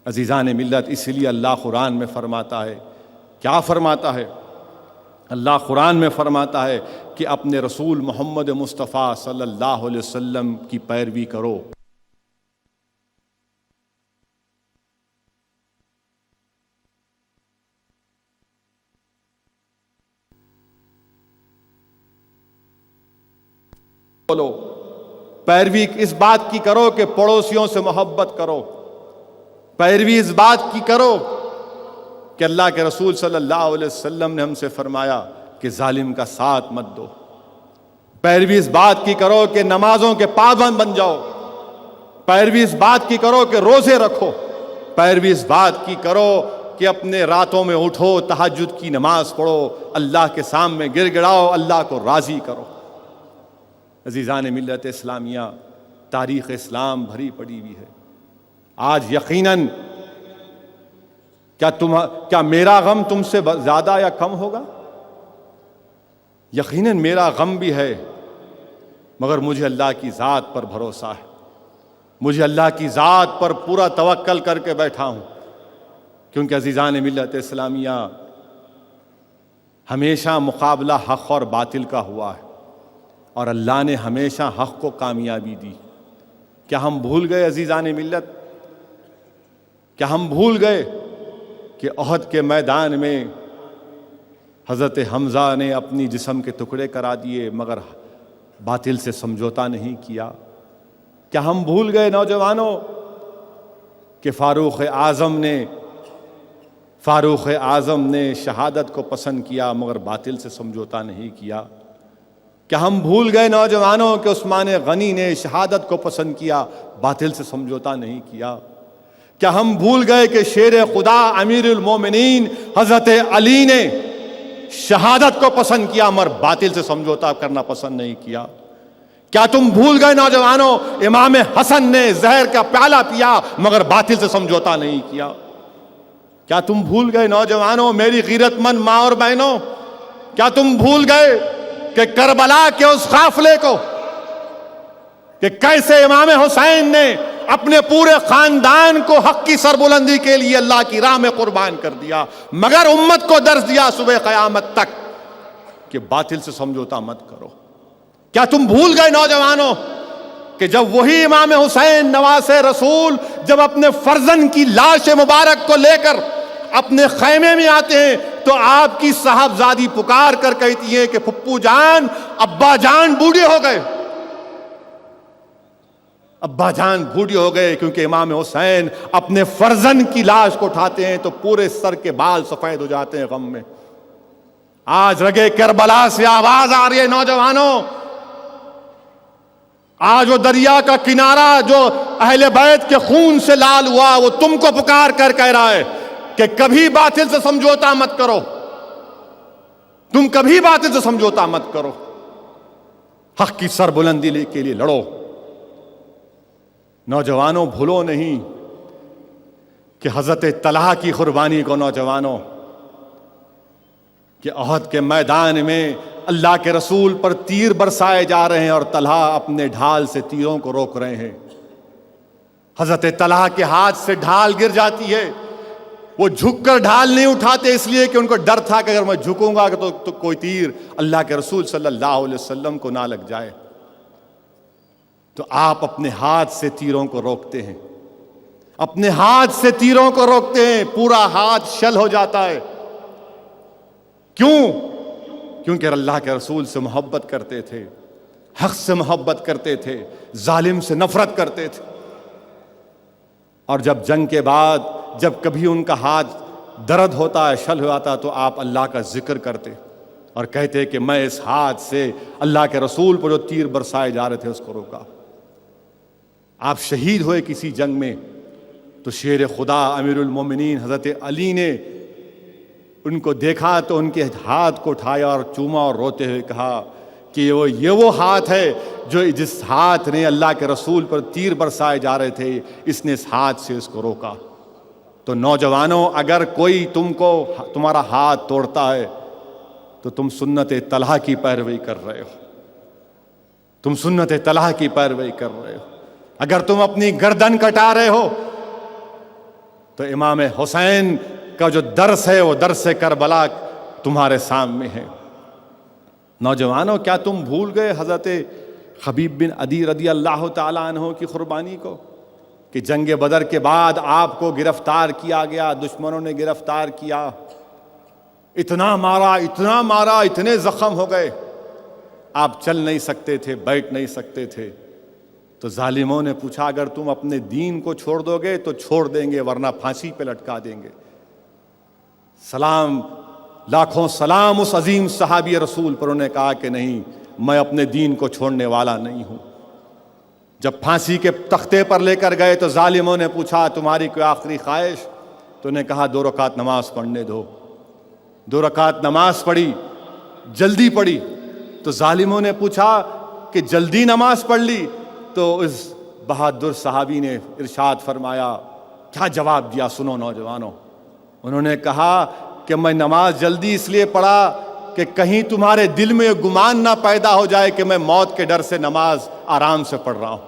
अजीज़ान मिल्लत, इसलिए अल्लाह कुरान में फरमाता है, क्या फरमाता है? अल्लाह कुरान में फरमाता है कि अपने रसूल मोहम्मद मुस्तफ़ा सल्लल्लाहु अलैहि वसल्लम की पैरवी करो। बोलो, पैरवी इस बात की करो कि पड़ोसियों से मोहब्बत करो। पैरवी इस बात की करो कि अल्लाह के रसूल सल्लल्लाहु अलैहि वसल्लम ने हमसे फरमाया कि जालिम का साथ मत दो। पैरवी इस बात की करो कि नमाजों के पाबंद बन जाओ। पैरवी इस बात की करो कि रोजे रखो। पैरवी इस बात की करो कि अपने रातों में उठो, तहज्जुद की नमाज पढ़ो, अल्लाह के सामने गिड़गिड़ाओ, अल्लाह को राजी करो। अजीज़ान मिल्लत इस्लामिया, तारीख़ इस्लाम भरी पड़ी हुई है। आज यकीनन क्या मेरा गम तुमसे ज़्यादा या कम होगा? यकीनन मेरा गम भी है, मगर मुझे अल्लाह की ज़ात पर भरोसा है। मुझे अल्लाह की ज़ात पर पूरा तवक्कल करके बैठा हूँ, क्योंकि अजीज़ान मिल्लत इस्लामिया, हमेशा मुकाबला हक़ और बातिल का हुआ है और अल्लाह ने हमेशा हक़ को कामयाबी दी। क्या हम भूल गए अजीज़ान मिल्लत? क्या हम भूल गए कि ओहद के मैदान में हज़रत हमज़ा ने अपनी जिस्म के टुकड़े करा दिए मगर बातिल से समझौता नहीं किया। क्या हम भूल गए नौजवानों कि फ़ारूक़ आज़म ने शहादत को पसंद किया मगर बातिल से समझौता नहीं किया? क्या हम भूल गए नौजवानों कि उस्मान गनी ने शहादत को पसंद किया, बातिल से समझौता नहीं किया? क्या हम भूल गए कि शेर खुदा अमीरुल मोमिनीन हज़रत अली ने शहादत को पसंद किया मगर बातिल से समझौता करना पसंद नहीं किया? क्या तुम भूल गए नौजवानों इमाम हसन ने जहर का प्याला पिया मगर बातिल से समझौता नहीं किया? क्या तुम भूल गए नौजवानों मेरी गीरतमंद माँ और बहनों, क्या तुम भूल गए कि करबला के उस काफिले को कि कैसे इमाम हुसैन ने अपने पूरे खानदान को हक की सरबुलंदी के लिए अल्लाह की राह में कुर्बान कर दिया मगर उम्मत को दर्ज दिया सुबह क़यामत तक कि बातिल से समझौता मत करो? क्या तुम भूल गए नौजवानों कि जब वही इमाम हुसैन नवासे रसूल जब अपने फर्जन की लाश मुबारक को लेकर अपने खैमे में आते हैं तो आपकी साहबजादी पुकार कर कहती है कि फुप्पू जान अब्बा जान बूढ़े हो गए, अब्बा जान बूढ़े हो गए, क्योंकि इमाम हुसैन अपने फर्जन की लाश को उठाते हैं तो पूरे सर के बाल सफेद हो जाते हैं गम में। आज रगे करबला से आवाज आ रही है नौजवानों, आज वो दरिया का किनारा जो अहले बैत के खून से लाल हुआ वो तुमको पुकार कर कह रहा है कि कभी बातिल से समझौता मत करो, तुम कभी बातिल से समझौता मत करो, हक की सरबुलंदी के लिए लड़ो। नौजवानों भूलो नहीं कि हजरत तलहा की कुर्बानी को, नौजवानों कि ओहद के मैदान में अल्लाह के रसूल पर तीर बरसाए जा रहे हैं और तलहा अपने ढाल से तीरों को रोक रहे हैं। हजरत तलहा के हाथ से ढाल गिर जाती है, वो झुककर ढाल नहीं उठाते इसलिए कि उनको डर था कि अगर मैं झुकूंगा तो कोई तीर अल्लाह के रसूल सल्लल्लाहु अलैहि वसल्लम को ना लग जाए। तो आप अपने हाथ से तीरों को रोकते हैं, अपने हाथ से तीरों को रोकते हैं, पूरा हाथ शल हो जाता है। क्यों? क्योंकि अल्लाह के रसूल से मोहब्बत करते थे, हक से मोहब्बत करते थे, जालिम से नफरत करते थे। और जब जंग के बाद जब कभी उनका हाथ दर्द होता है, शल हो जाता, तो आप अल्लाह का जिक्र करते और कहते कि मैं इस हाथ से अल्लाह के रसूल पर जो तीर बरसाए जा रहे थे उसको रोका। आप शहीद हुए किसी जंग में तो शेर खुदा अमीरुल मोमिनीन हज़रत अली ने उनको देखा तो उनके हाथ को उठाया और चूमा और रोते हुए कहा कि ये वो हाथ है जो जिस हाथ ने अल्लाह के रसूल पर तीर बरसाए जा रहे थे, इसने इस हाथ से इसको रोका। तो नौजवानों अगर कोई तुम्हारा हाथ तोड़ता है तो तुम सुन्नत तलहा की पैरवी कर रहे हो, तुम सुन्नत तलहा की पैरवी कर रहे हो। अगर तुम अपनी गर्दन कटा रहे हो तो इमाम हुसैन का जो दर्स है वो दर्स करबला तुम्हारे सामने है। नौजवानों क्या तुम भूल गए हज़रत खबीब बिन अदी रदी अल्लाह ताला अन्हु की कुर्बानी को कि जंग बदर के बाद आपको गिरफ्तार किया गया, दुश्मनों ने गिरफ्तार किया, इतना मारा, इतने जख्म हो गए, आप चल नहीं सकते थे, बैठ नहीं सकते थे। तो जालिमों ने पूछा अगर तुम अपने दीन को छोड़ दोगे तो छोड़ देंगे वरना फांसी पे लटका देंगे। सलाम, लाखों सलाम उस अजीम सहाबी रसूल पर। उन्होंने कहा कि नहीं, मैं अपने दीन को छोड़ने वाला नहीं हूं। जब फांसी के तख्ते पर लेकर गए तो जालिमों ने पूछा तुम्हारी कोई आखिरी ख्वाहिश? तो उन्हें कहा 2 रकात नमाज पढ़ने दो। 2 रकात नमाज पढ़ी, जल्दी पढ़ी। तो जालिमों ने पूछा कि जल्दी नमाज पढ़ ली? तो इस बहादुर सहाबी ने इरशाद फरमाया, क्या जवाब दिया सुनो नौजवानों। उन्होंने कहा कि मैं नमाज जल्दी इसलिए पढ़ा कि कहीं तुम्हारे दिल में गुमान ना पैदा हो जाए कि मैं मौत के डर से नमाज आराम से पढ़ रहा हूं।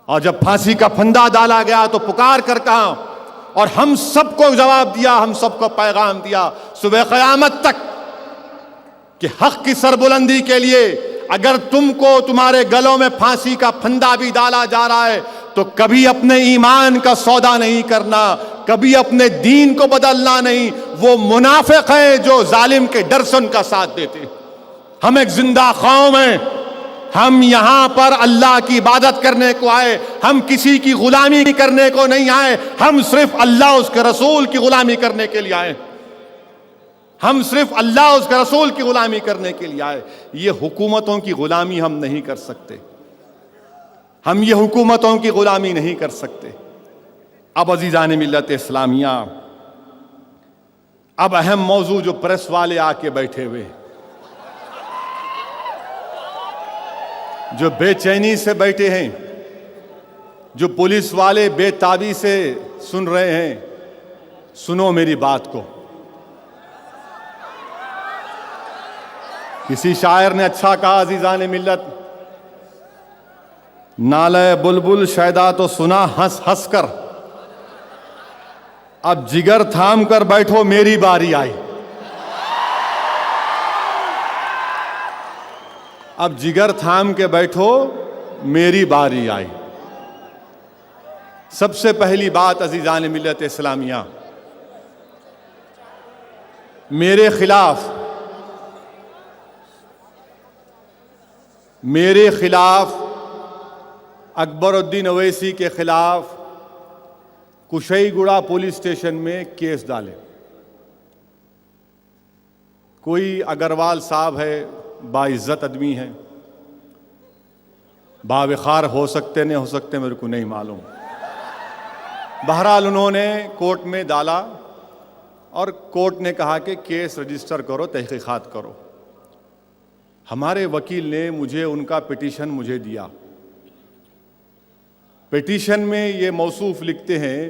और जब फांसी का फंदा डाला गया तो पुकार कर कहा, और हम सबको जवाब दिया, हम सबको पैगाम दिया सुबह क़यामत तक कि हक की सरबुलंदी के लिए अगर तुमको तुम्हारे गलों में फांसी का फंदा भी डाला जा रहा है तो कभी अपने ईमान का सौदा नहीं करना, कभी अपने दीन को बदलना नहीं, वो मुनाफिक हैं जो जालिम के डर से उनका साथ देते। हम एक जिंदा कौम हैं, हम यहां पर अल्लाह की इबादत करने को आए, हम किसी की गुलामी करने को नहीं आए, हम सिर्फ अल्लाह उसके रसूल की गुलामी करने के लिए आए, हम सिर्फ अल्लाह उसके रसूल की गुलामी करने के लिए आए। ये हुकूमतों की गुलामी हम नहीं कर सकते, हम ये हुकूमतों की गुलामी नहीं कर सकते। अब अजीज़ान मिल्लत इस्लामिया, अब अहम मौजू जो प्रेस वाले आके बैठे हुए, जो बेचैनी से बैठे हैं, जो पुलिस वाले बेताबी से सुन रहे हैं, सुनो मेरी बात को। किसी शायर ने अच्छा कहा, अजीज़ान मिल्लत, नाले बुलबुल शैदा तो सुना हंस हंस कर, अब जिगर थाम कर बैठो मेरी बारी आई। अब जिगर थाम के बैठो मेरी बारी आई। सबसे पहली बात अजीज़ान मिल्लत इस्लामिया, मेरे खिलाफ अकबरुद्दीन अवैसी के खिलाफ कुशईगुड़ा पुलिस स्टेशन में केस डाले। कोई अग्रवाल साहब है, बाइज्जत आदमी है, बावखार हो सकते नहीं हो सकते मेरे को नहीं मालूम। बहरहाल उन्होंने कोर्ट में डाला और कोर्ट ने कहा कि केस रजिस्टर करो, तहकीकात करो। हमारे वकील ने मुझे उनका पिटीशन मुझे दिया। पिटीशन में ये मौसूफ लिखते हैं,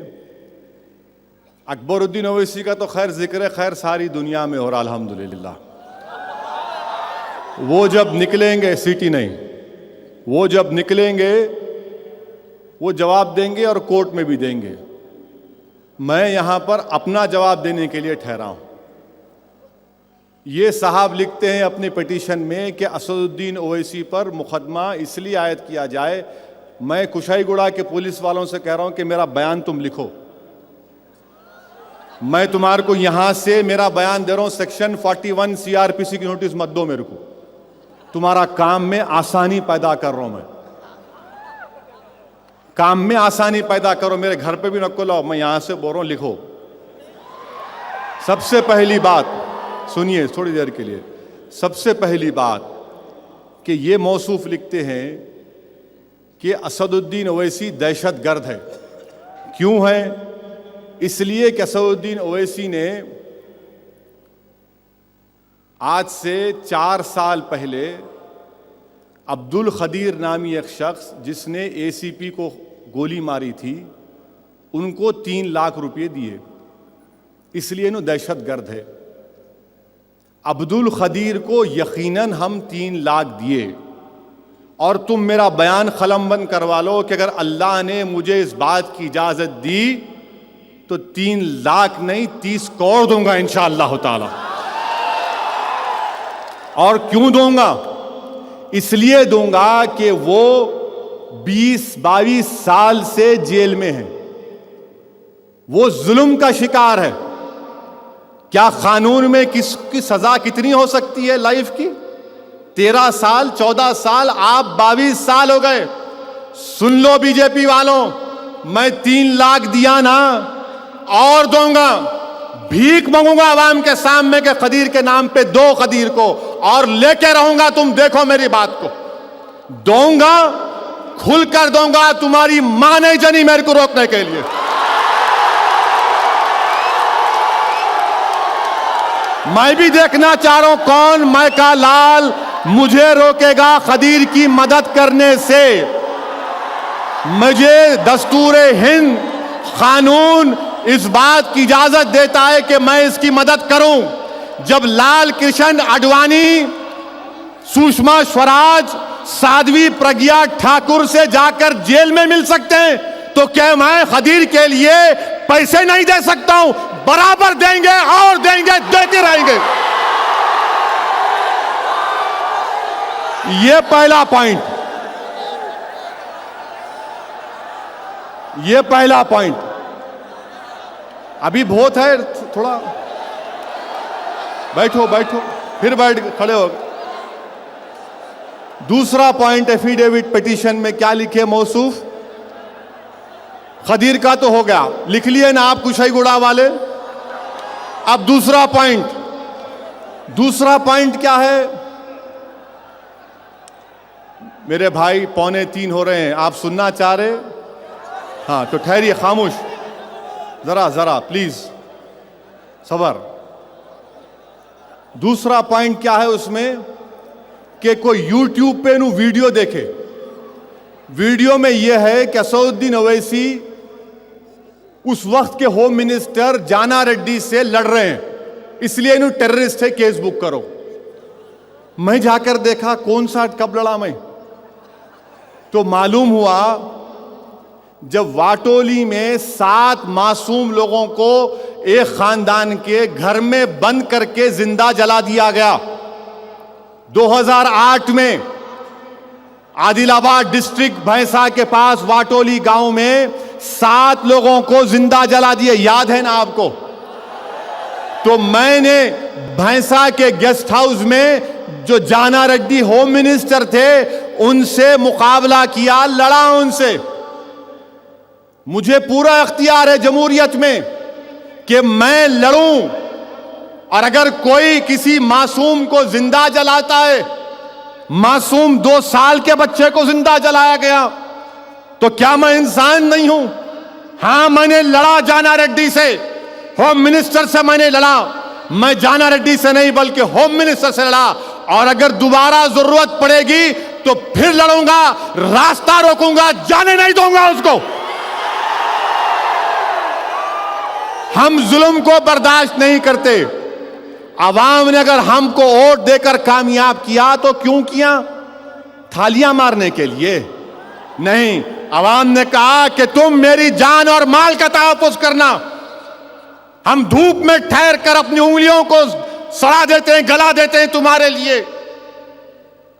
अकबरुद्दीन अवैसी का तो खैर जिक्र खैर सारी दुनिया में हो रहा अल्हम्दुलिल्लाह। वो जब निकलेंगे, सीटी नहीं, वो जब निकलेंगे वो जवाब देंगे और कोर्ट में भी देंगे। मैं यहां पर अपना जवाब देने के लिए ठहरा हूं। ये साहब लिखते हैं अपनी पिटीशन में कि असदुद्दीन ओवैसी पर मुकदमा इसलिए आयद किया जाए। मैं कुशईगुड़ा के पुलिस वालों से कह रहा हूं कि मेरा बयान तुम लिखो, मैं तुम्हारे को यहां से मेरा बयान दे रहा हूं। सेक्शन 41 CRPC की नोटिस मत दो मेरे को, तुम्हारा काम में आसानी पैदा कर रहा हूं मैं, काम में आसानी पैदा करो, मेरे घर पे भी नको लाओ, मैं यहां से बोल रहा हूं लिखो। सबसे पहली बात सुनिए थोड़ी देर के लिए, सबसे पहली बात कि ये मौसूफ लिखते हैं कि असदुद्दीन ओवैसी दहशतगर्द है। क्यों है? इसलिए कि असदुद्दीन ओवैसी ने आज से 4 साल पहले अब्दुल खदीर नामी एक शख्स जिसने ACP को गोली मारी थी, उनको 3 लाख रुपए दिए, इसलिए इन्हों दहशतगर्द है। अब्दुल खदीर को यकीनन हम 3 लाख दिए और तुम मेरा बयान कलमबंद करवा लो कि अगर अल्लाह ने मुझे इस बात की इजाजत दी तो 3 लाख नहीं 30 करोड़ दूंगा इंशाअल्लाह ताला। और क्यों दूंगा? इसलिए दूंगा कि वो 20-22 साल से जेल में है, वो जुल्म का शिकार है। क्या कानून में किसकी सजा कितनी हो सकती है लाइफ की? 13 साल 14 साल, आप 22 साल हो गए। सुन लो बीजेपी वालों, मैं 3 लाख दिया ना और दूंगा, भीख मांगूंगा आवाम के सामने के खदीर के नाम पे 2 खदीर को और लेके रहूंगा। तुम देखो मेरी बात को, दूंगा, खुलकर दूंगा, तुम्हारी मां नहीं जनी मेरे को रोकने के लिए। मैं भी देखना चाह रहा हूं कौन मैं का लाल मुझे रोकेगा खदीर की मदद करने से। मुझे दस्तूर हिंद कानून इस बात की इजाजत देता है कि मैं इसकी मदद करूं। जब लाल कृष्ण आडवाणी, सुषमा स्वराज, साध्वी प्रज्ञा ठाकुर से जाकर जेल में मिल सकते हैं, तो क्या मैं खदीर के लिए पैसे नहीं दे सकता हूं? बराबर देंगे और देंगे, देते रहेंगे। ये पहला पॉइंट, ये पहला पॉइंट। अभी बहुत है थोड़ा बैठो बैठो, फिर बैठ खड़े हो। दूसरा पॉइंट एफिडेविट पिटीशन में क्या लिखे मौसूफ? खदीर का तो हो गया, लिख लिए ना आप कुशईगुड़ा वाले। अब दूसरा पॉइंट क्या है? मेरे भाई 2:45 हो रहे हैं, आप सुनना चाह रहे? हाँ तो ठहरिए, खामोश, जरा प्लीज सबर। दूसरा पॉइंट क्या है उसमें कि कोई YouTube पे नु वीडियो देखे। वीडियो में यह है कि असदुद्दीन ओवैसी उस वक्त के होम मिनिस्टर जाना रेड्डी से लड़ रहे हैं, इसलिए इन्हें टेररिस्ट है, केस बुक करो। मैं जाकर देखा कौन सा कब लड़ा मैं, तो मालूम हुआ जब वाटोली में 7 मासूम लोगों को एक खानदान के घर में बंद करके जिंदा जला दिया गया। 2008 में आदिलाबाद डिस्ट्रिक्ट भैंसा के पास वाटोली गांव में 7 लोगों को जिंदा जला दिए, याद है ना आपको? तो मैंने भैंसा के गेस्ट हाउस में जो जाना रेड्डी होम मिनिस्टर थे उनसे मुकाबला किया, लड़ा उनसे। मुझे पूरा इख्तियार है जमहूरियत में कि मैं लड़ूं, और अगर कोई किसी मासूम को जिंदा जलाता है, मासूम 2 साल के बच्चे को जिंदा जलाया गया, तो क्या मैं इंसान नहीं हूं? हां, मैंने लड़ा जाना रेड्डी से, होम मिनिस्टर से मैंने लड़ा। मैं जाना रेड्डी से नहीं बल्कि होम मिनिस्टर से लड़ा, और अगर दोबारा जरूरत पड़ेगी तो फिर लड़ूंगा, रास्ता रोकूंगा, जाने नहीं दूंगा उसको। हम जुल्म को बर्दाश्त नहीं करते। आवाम ने अगर हमको वोट देकर कामयाब किया तो क्यों किया? थालियां मारने के लिए नहीं। आवाम ने कहा कि तुम मेरी जान और माल का तहफ्फुज करना। हम धूप में ठहर कर अपनी उंगलियों को सड़ा देते हैं, गला देते हैं तुम्हारे लिए।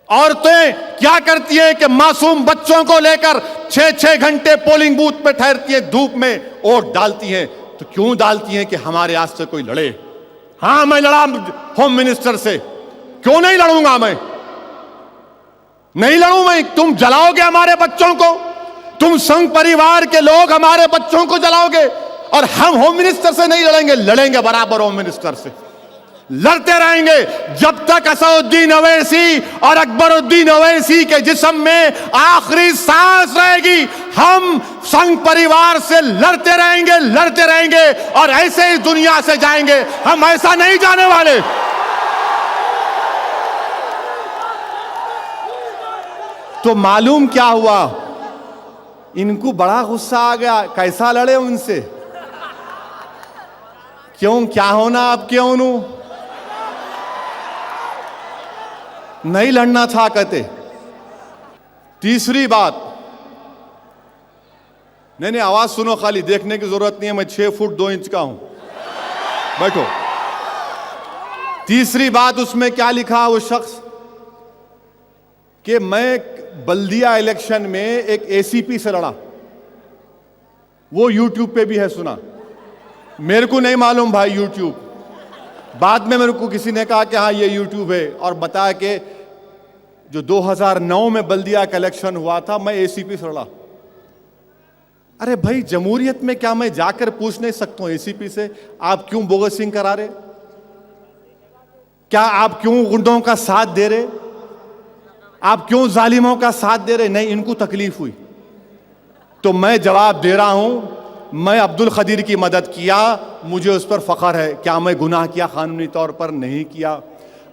औरतें क्या करती हैं कि मासूम बच्चों को लेकर 6-6 घंटे पोलिंग बूथ पे ठहरती हैं, धूप में वोट डालती हैं। तो क्यों डालती हैं? कि हमारे आज से कोई लड़े। हां, मैं लड़ा होम मिनिस्टर से, क्यों नहीं लड़ूंगा? मैं नहीं लड़ूं मैं? तुम जलाओगे हमारे बच्चों को, तुम संघ परिवार के लोग हमारे बच्चों को जलाओगे, और हम होम मिनिस्टर से नहीं लड़ेंगे? लड़ेंगे बराबर होम मिनिस्टर से, लड़ते रहेंगे जब तक असदुद्दीन ओवैसी और अकबरुद्दीन ओवैसी के जिस्म में आखिरी सांस रहेगी। हम संघ परिवार से लड़ते रहेंगे और ऐसे ही दुनिया से जाएंगे। हम ऐसा नहीं जाने वाले। तो मालूम क्या हुआ? इनको बड़ा गुस्सा आ गया। कैसा लड़े उनसे? क्यों, क्या होना? अब क्यों नहीं लड़ना था कहते। तीसरी बात, नहीं आवाज सुनो, खाली देखने की जरूरत नहीं है, मैं 6 फुट 2 इंच का हूं, बैठो। तीसरी बात उसमें क्या लिखा वो शख्स कि मैं बल्दिया इलेक्शन में एक एसीपी से लड़ा। वो यूट्यूब पे भी है, सुना। मेरे को नहीं मालूम भाई यूट्यूब, बाद में मेरे को किसी ने कहा कि हाँ ये यूट्यूब है, और बताया कि जो 2009 में बल्दिया का इलेक्शन हुआ था मैं एसीपी से लड़ा। अरे भाई, जमहूरियत में क्या मैं जाकर पूछ नहीं सकता हूं एसीपी से आप क्यों बोगसिंग करा रहे? क्या आप क्यों गुंडों का साथ दे रहे? आप क्यों जालिमों का साथ दे रहे? नहीं, इनको तकलीफ हुई तो मैं जवाब दे रहा हूं। मैं अब्दुल खदीर की मदद किया, मुझे उस पर फख्र है। क्या मैं गुनाह किया? कानूनी तौर पर नहीं किया,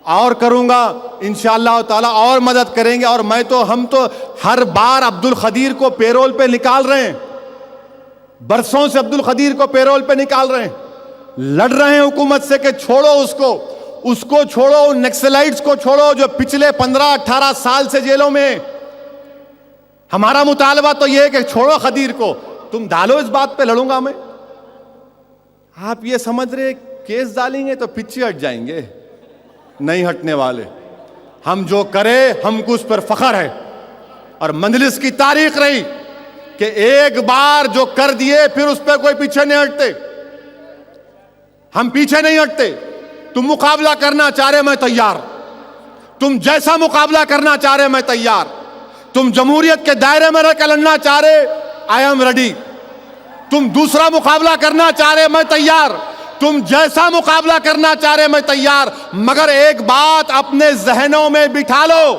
और करूंगा इंशाअल्लाह ताला, और मदद करेंगे। और हम तो हर बार अब्दुल खदीर को पेरोल पे निकाल रहे हैं, बरसों से अब्दुल खदीर को पेरोल पे निकाल रहे हैं, लड़ रहे हैं हुकूमत से कि छोड़ो उसको छोड़ो, नक्सलाइट्स को छोड़ो जो पिछले 15-18 साल से जेलों में। हमारा मुतालबा तो यह है कि छोड़ो खदीर को। तुम डालो इस बात पे, लड़ूंगा मैं। आप ये समझ रहे केस डालेंगे तो पीछे हट जाएंगे? नहीं हटने वाले। हम जो करें हमको उस पर फख्र है, और मंजलिस की तारीख रही कि एक बार जो कर दिए फिर उस पर कोई पीछे नहीं हटते। हम पीछे नहीं हटते। तुम मुकाबला करना चाह रहे, मैं तैयार। तुम जैसा मुकाबला करना चाह रहे, मैं तैयार। तुम जमहूरियत के दायरे में रहकर लड़ना चाह रहे, आई एम रेडी। तुम दूसरा मुकाबला करना चाह रहे, मैं तैयार। तुम जैसा मुकाबला करना चाह रहे, मैं तैयार। मगर एक बात अपने जहनों में बिठा लो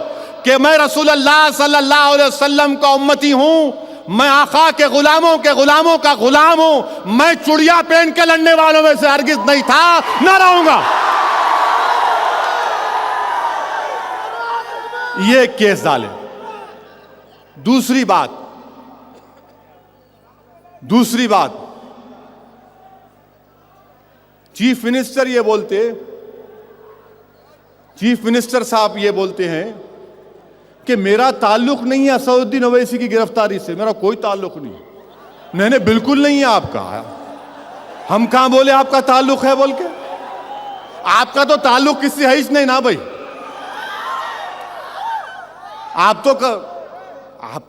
कि मैं रसूलुल्लाह सल्लल्लाहु अलैहि वसल्लम का उम्मती हूं, मैं आका के गुलामों का गुलाम हूं। मैं चुड़िया पहन के लड़ने वालों में से हरगिज नहीं था, ना रहूंगा। ये केस डाले। दूसरी बात, चीफ मिनिस्टर साहब ये बोलते हैं कि मेरा ताल्लुक नहीं है असदुद्दीन ओवैसी की गिरफ्तारी से, मेरा कोई ताल्लुक नहीं। नहीं, बिल्कुल नहीं है आपका। हम कहां बोले आपका ताल्लुक है बोल के? आपका तो ताल्लुक किसी है ही नहीं ना भाई। आप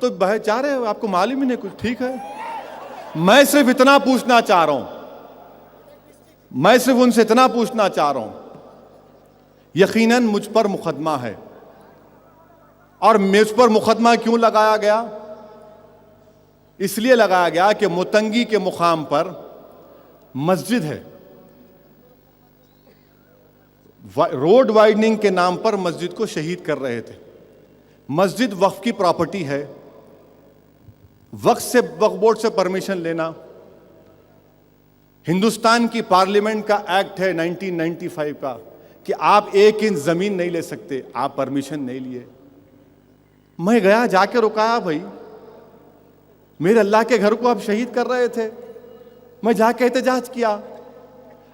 तो बह चाह रहे हो, आपको मालूम ही नहीं कुछ। ठीक है, मैं सिर्फ इतना पूछना चाह रहा हूं, मैं सिर्फ उनसे इतना पूछना चाह रहा हूं, यकीनन मुझ पर मुकदमा है। और मुझ पर मुकदमा क्यों लगाया गया? इसलिए लगाया गया कि मुतंगी के मुकाम पर मस्जिद है, रोड वाइडनिंग के नाम पर मस्जिद को शहीद कर रहे थे। मस्जिद वक्फ की प्रॉपर्टी है, वक्फ बोर्ड से परमिशन लेना, हिंदुस्तान की पार्लियामेंट का एक्ट है 1995 का कि आप 1 इंच जमीन नहीं ले सकते, आप परमिशन नहीं लिए। मैं गया, जाके रुकाया, भाई मेरे अल्लाह के घर को आप शहीद कर रहे थे, मैं जाके एहतजाज किया।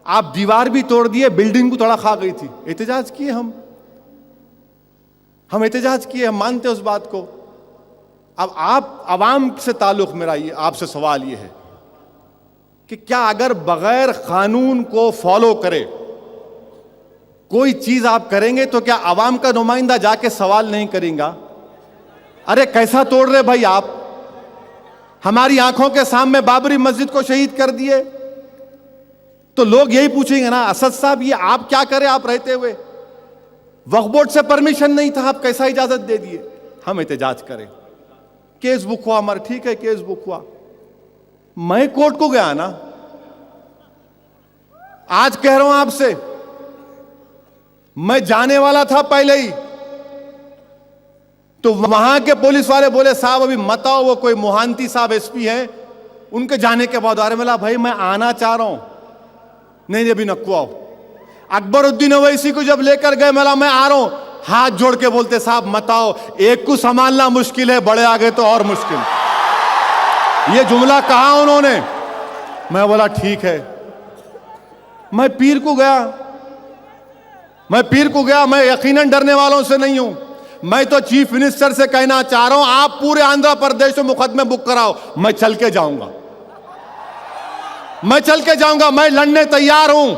आप दीवार भी तोड़ दिए, बिल्डिंग को तोड़ा खा गई थी, एहतजाज किए हम एहतजाज किए, हम मानते उस बात को। अब आप अवाम से ताल्लुक, मेरा ये आपसे सवाल ये है कि क्या अगर बगैर कानून को फॉलो करे कोई चीज आप करेंगे तो क्या अवाम का नुमाइंदा जाके सवाल नहीं करेगा? अरे कैसा तोड़ रहे भाई आप, हमारी आंखों के सामने बाबरी मस्जिद को शहीद कर दिए, तो लोग यही पूछेंगे ना, असद साहब ये आप क्या करें, आप रहते हुए वक्फ बोर्ड से परमिशन नहीं था, आप कैसा इजाजत दे दिए? हम एहतजाज करें, केस बुक हुआ हमारा, ठीक है केस बुक हुआ, मैं कोर्ट को गया ना। आज कह रहा हूं आपसे, मैं जाने वाला था पहले ही, तो वहां के पुलिस वाले बोले साहब अभी मत आओ, वो कोई मोहांती साहब एसपी हैं, उनके जाने के बाद अरे मिला भाई मैं आना चाह रहा हूं, नहीं अभी नक्को आओ। अकबरुद्दीन ओवैसी को जब लेकर गए, मिला मैं आ रहा हूं, हाथ जोड़ के बोलते साहब मत आओ, एक को संभालना मुश्किल है, बड़े आ गए तो और मुश्किल। ये जुमला कहा उन्होंने। मैं बोला ठीक है। मैं पीर को गया, मैं यकीनन डरने वालों से नहीं हूं। मैं तो चीफ मिनिस्टर से कहना चाह रहा हूं, आप पूरे आंध्र प्रदेश में मुकदमे बुक कराओ, मैं चल के जाऊंगा, मैं लड़ने तैयार हूं।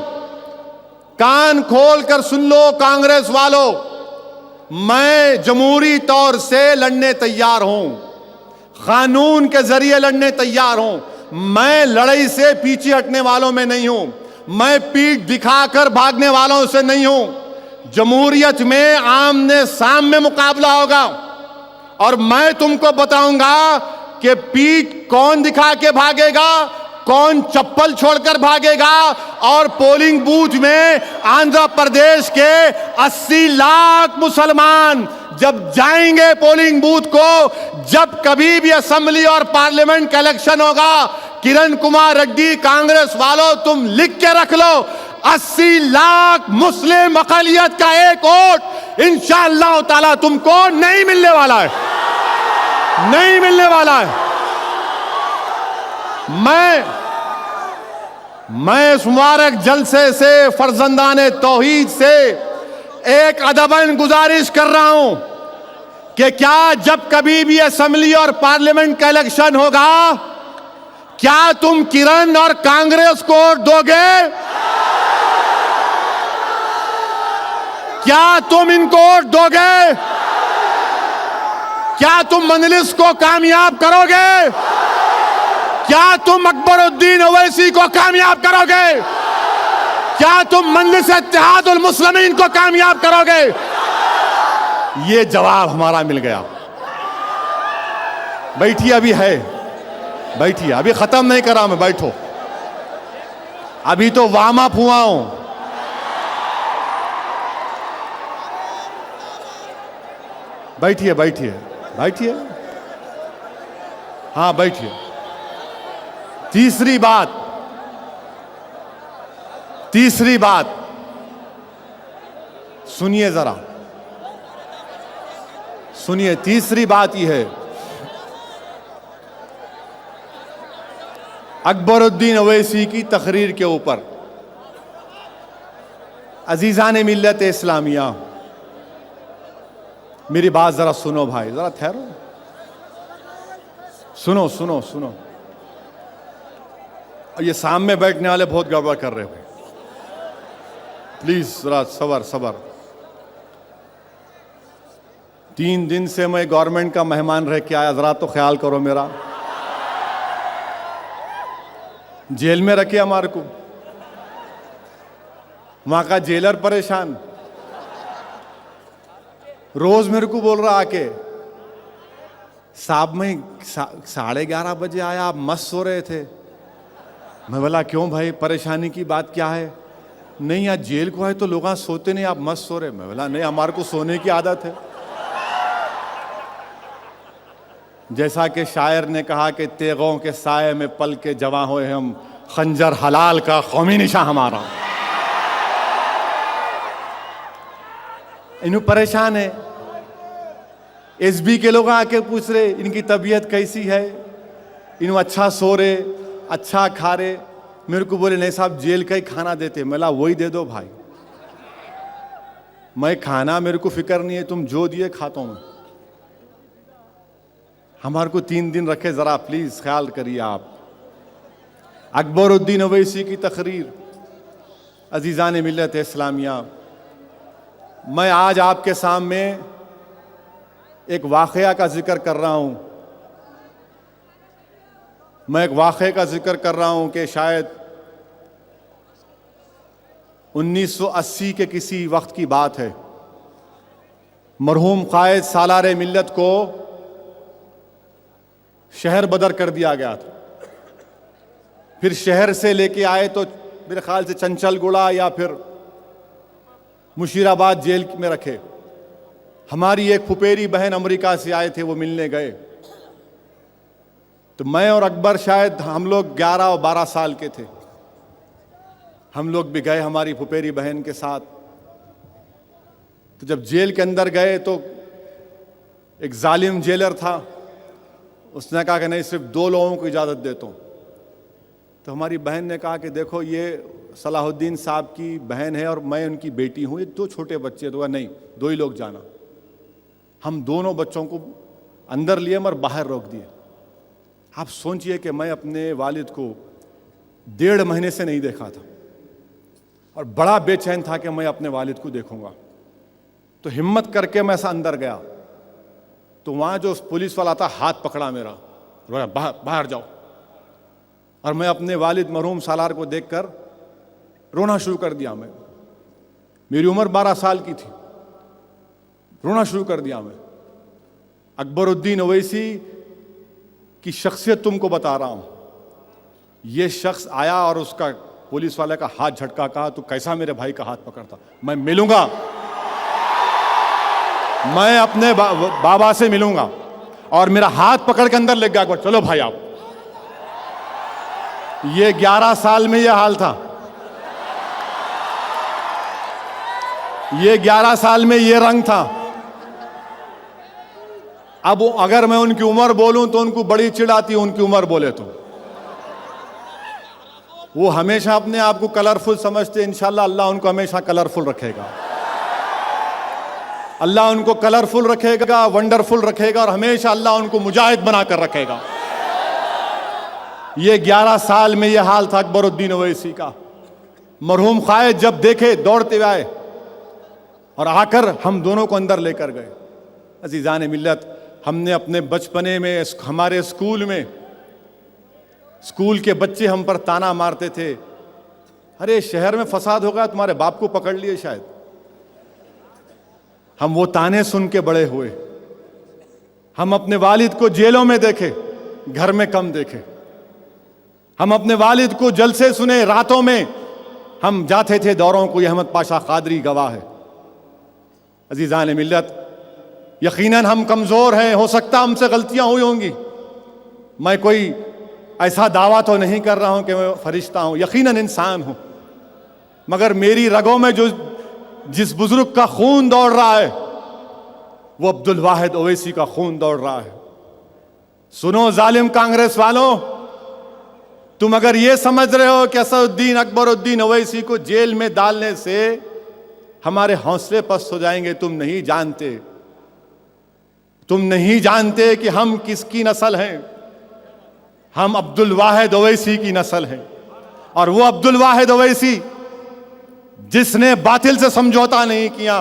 कान खोल कर सुन लो कांग्रेस वालों, मैं जमहूरी तौर से लड़ने तैयार हूं, कानून के जरिए लड़ने तैयार हूं। मैं लड़ाई से पीछे हटने वालों में नहीं हूं, मैं पीठ दिखाकर भागने वालों से नहीं हूं। जमहूरियत में आमने सामने मुकाबला होगा और मैं तुमको बताऊंगा कि पीठ कौन दिखा के भागेगा, कौन चप्पल छोड़कर भागेगा। और पोलिंग बूथ में आंध्र प्रदेश के 80 लाख मुसलमान जब जाएंगे पोलिंग बूथ को, जब कभी भी असेंबली और पार्लियामेंट का इलेक्शन होगा, किरण कुमार रेड्डी कांग्रेस वालों तुम लिख के रख लो, 80 लाख मुस्लिम अक़लियत का एक वोट इंशाअल्लाह ताला तुमको नहीं मिलने वाला है, नहीं मिलने वाला है। मैं इस मुबारक जलसे से फर्जंदाने तौहीद से एक अदबन गुजारिश कर रहा हूं कि क्या जब कभी भी असेंबली और पार्लियामेंट का इलेक्शन होगा, क्या तुम किरण और कांग्रेस को वोट दोगे? क्या तुम इनको वोट दोगे? क्या तुम मजलिस को कामयाब करोगे? क्या तुम अकबरुद्दीन ओवैसी को कामयाब करोगे? क्या तुम मजलिस इत्तेहादुल मुस्लिमीन को कामयाब करोगे? ये जवाब हमारा मिल गया। बैठिए, अभी है, बैठिए, अभी खत्म नहीं करा मैं, बैठो, अभी तो वार्म अप हुआ हूं। बैठिए बैठिए बैठिए, हाँ बैठिए। तीसरी बात सुनिए, जरा सुनिए। तीसरी बात यह है, अकबरुद्दीन अवैसी की तकरीर के ऊपर अजीज़ान मिल्लत इस्लामिया, मेरी बात जरा सुनो भाई, जरा ठहरो, सुनो सुनो सुनो। ये सामने बैठने वाले बहुत गड़बड़ कर रहे हैं, प्लीज जरा सबर। 3 दिन से मैं गवर्नमेंट का मेहमान रह के आया, जरा तो ख्याल करो मेरा। जेल में रखे हमारे को, वहां का जेलर परेशान, रोज मेरे को बोल रहा आके, साहब मैं 11:30 बजे आया, आप मस्त सो रहे थे। मैं बोला क्यों भाई, परेशानी की बात क्या है? नहीं आज जेल को है तो लोग सोते नहीं, आप मस्त सो रहे। मैं बोला नहीं, हमारे को सोने की आदत है। जैसा कि शायर ने कहा कि तेगों के साए में पल के जवां हुए हम, खंजर हलाल का कौमी निशान हमारा। इन्हें परेशान है। एसबी के लोग आके पूछ रहे इनकी तबीयत कैसी है, इन्हें अच्छा सो रहे, अच्छा खा रहे। मेरे को बोले नहीं साहब जेल का ही खाना देते। मैं बोला वही दे दो भाई, मैं खाना मेरे को फिक्र नहीं है, तुम जो दिए खाता हूं। हमारे को 3 दिन रखे, जरा प्लीज ख्याल करिए आप। अकबरुद्दीन अवैसी की तकरीर, अजीज़ान मिल्लत इस्लामिया, मैं आज आपके सामने एक वाक़या का जिक्र कर रहा हूं। मैं एक वाक़े का जिक्र कर रहा हूं कि शायद 1980 के किसी वक्त की बात है। मरहूम क़ायद सालार मिल्लत को शहर बदर कर दिया गया था। फिर शहर से लेके आए तो मेरे ख्याल से चंचलगुड़ा या फिर मुशीराबाद जेल में रखे। हमारी एक फुपेरी बहन अमेरिका से आए थे, वो मिलने गए। तो मैं और अकबर शायद हम लोग 11 और 12 साल के थे। हम लोग भी गए हमारी फुपेरी बहन के साथ। तो जब जेल के अंदर गए तो एक जालिम जेलर था, उसने कहा कि नहीं सिर्फ 2 लोगों को इजाज़त देता हूँ। तो हमारी बहन ने कहा कि देखो ये सलाहुद्दीन साहब की बहन है और मैं उनकी बेटी हूँ, ये 2 छोटे बच्चे। तो नहीं, 2 ही लोग जाना। हम दोनों बच्चों को अंदर लिए मगर बाहर रोक दिए। आप सोचिए कि मैं अपने वालिद को 1.5 महीने से नहीं देखा था और बड़ा बेचैन था कि मैं अपने वालिद को देखूंगा। तो हिम्मत करके मैं ऐसा अंदर गया तो वहाँ जो पुलिस वाला था हाथ पकड़ा मेरा, बोला बाहर जाओ। और मैं अपने वालिद मरहूम सालार को देखकर रोना शुरू कर दिया। मेरी उम्र 12 साल की थी, रोना शुरू कर दिया मैं। अकबरुद्दीन अवैसी की शख्सियत तुमको बता रहा हूं। ये शख्स आया और उसका पुलिस वाले का हाथ झटका, कहा तू कैसा मेरे भाई का हाथ पकड़ता, मैं मिलूंगा, मैं अपने बाबा से मिलूंगा। और मेरा हाथ पकड़ के अंदर ले गया अकबर, चलो भाई आप। ये 11 साल में ये हाल था, ये 11 साल में ये रंग था। अब अगर मैं उनकी उम्र बोलूं तो उनको बड़ी चिढ़ आती है, उनकी उम्र बोले तो। वो हमेशा अपने आप को कलरफुल समझते। इंशाल्लाह अल्लाह उनको हमेशा कलरफुल रखेगा, अल्लाह उनको कलरफुल रखेगा, वंडरफुल रखेगा और हमेशा अल्लाह उनको मुजाहिद बनाकर रखेगा। ये 11 साल में ये हाल था अकबरुद्दीन अवैसी का। मरहूम क़ायद जब देखे दौड़ते हुए आए और आकर हम दोनों को अंदर लेकर गए। अज़ीज़ान मिल्लत, हमने अपने बचपने में हमारे स्कूल में, स्कूल के बच्चे हम पर ताना मारते थे अरे शहर में फसाद हो गया, तुम्हारे बाप को पकड़ लिए शायद। हम वो ताने सुन के बड़े हुए। हम अपने वालिद को जेलों में देखे, घर में कम देखे। हम अपने वालिद को जलसे सुने, रातों में हम जाते थे दौरों को। अहमद पाशा कादरी गवाह है। अजीज़ान मिल्लत, यकीनन हम कमज़ोर हैं, हो सकता हमसे गलतियां हुई होंगी। मैं कोई ऐसा दावा तो नहीं कर रहा हूं कि मैं फरिश्ता हूं, यकीनन इंसान हूं। मगर मेरी रगों में जो जिस बुजुर्ग का खून दौड़ रहा है वो अब्दुल वाहिद ओवैसी का खून दौड़ रहा है। सुनो जालिम कांग्रेस वालों, तुम अगर ये समझ रहे हो कि असदुद्दीन अकबरुद्दीन ओवैसी को जेल में डालने से हमारे हौसले पस्त हो जाएंगे, तुम नहीं जानते। तुम नहीं जानते कि हम किसकी नस्ल हैं। हम अब्दुल वाहिद ओवैसी की नस्ल हैं। और वो अब्दुल वाहिद ओवैसी जिसने बातिल से समझौता नहीं किया।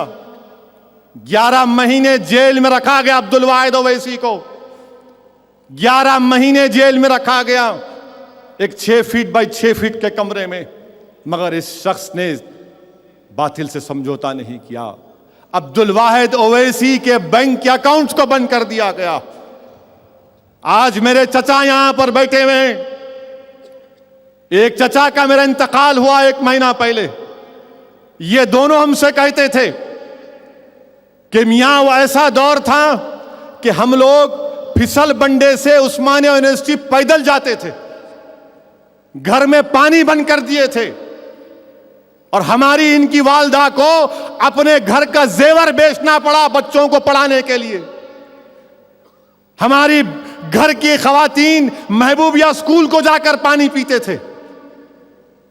11 महीने जेल में रखा गया अब्दुल वाहिद ओवैसी को। 11 महीने जेल में रखा गया एक 6 फीट बाई 6 फीट के कमरे में। मगर इस शख्स ने बातिल से समझौता नहीं किया। अब्दुल वाहिद ओवैसी के बैंक के अकाउंट्स को बंद कर दिया गया। आज मेरे चचा यहां पर बैठे हुए हैं। एक चचा का मेरा इंतकाल हुआ 1 महीना पहले। ये दोनों हमसे कहते थे कि मियां वो ऐसा दौर था कि हम लोग फिसल बंडे से उस्मानिया यूनिवर्सिटी पैदल जाते थे। घर में पानी बंद कर दिए थे और हमारी इनकी वालदा को अपने घर का जेवर बेचना पड़ा बच्चों को पढ़ाने के लिए। हमारी घर की खवातीन महबूबिया स्कूल को जाकर पानी पीते थे।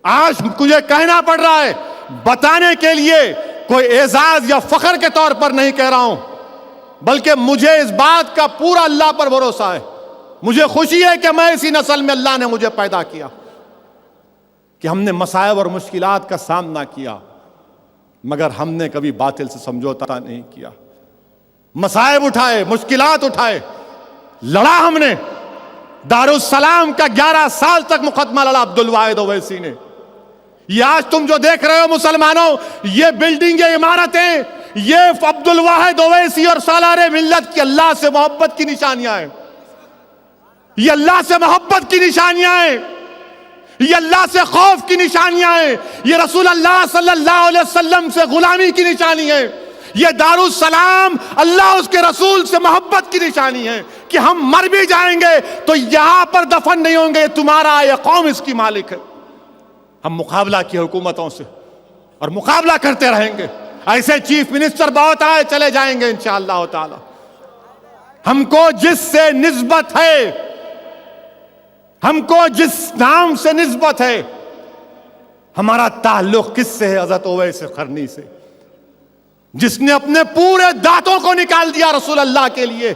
आज मुझे कहना पड़ रहा है, बताने के लिए कोई एजाज या फख्र के तौर पर नहीं कह रहा हूं, बल्कि मुझे इस बात का पूरा अल्लाह पर भरोसा है। मुझे खुशी है कि मैं इसी नस्ल में अल्लाह ने मुझे पैदा किया, कि हमने मसाइब और मुश्किलात का सामना किया, मगर हमने कभी बातिल से समझौता नहीं किया। मसाइब उठाए, मुश्किलात उठाए, लड़ा हमने। दारुस्सलाम का 11 साल तक मुकदमा लड़ा अब्दुल वाहिद ओवैसी ने। ये आज तुम जो देख रहे हो मुसलमानों, ये बिल्डिंग, ये इमारतें, ये अब्दुल वाहिद ओवैसी और सालारे मिल्लत की अल्लाह से मोहब्बत की निशानियां हैं। ये अल्लाह से मोहब्बत की निशानियां हैं। ये अल्लाह से खौफ की निशानियां हैं। ये रसूल अल्लाह सल्लल्लाहु अलैहि वसल्लम से गुलामी की निशानी है। ये दारुस्सलाम अल्लाह उसके रसूल से मोहब्बत की निशानी है कि हम मर भी जाएंगे तो यहां पर दफन नहीं होंगे, तुम्हारा ये कौम इसकी मालिक है। हम मुकाबला किए हुकूमतों से और मुकाबला करते रहेंगे। ऐसे चीफ मिनिस्टर बहुत आए, चले जाएंगे इंशाअल्लाह ताला। हमको जिससे निस्बत है, हमको जिस नाम से निस्बत है, हमारा ताल्लुक किससे है? हज़रत ओवैस करनी से, जिसने अपने पूरे दांतों को निकाल दिया रसूल अल्लाह के लिए।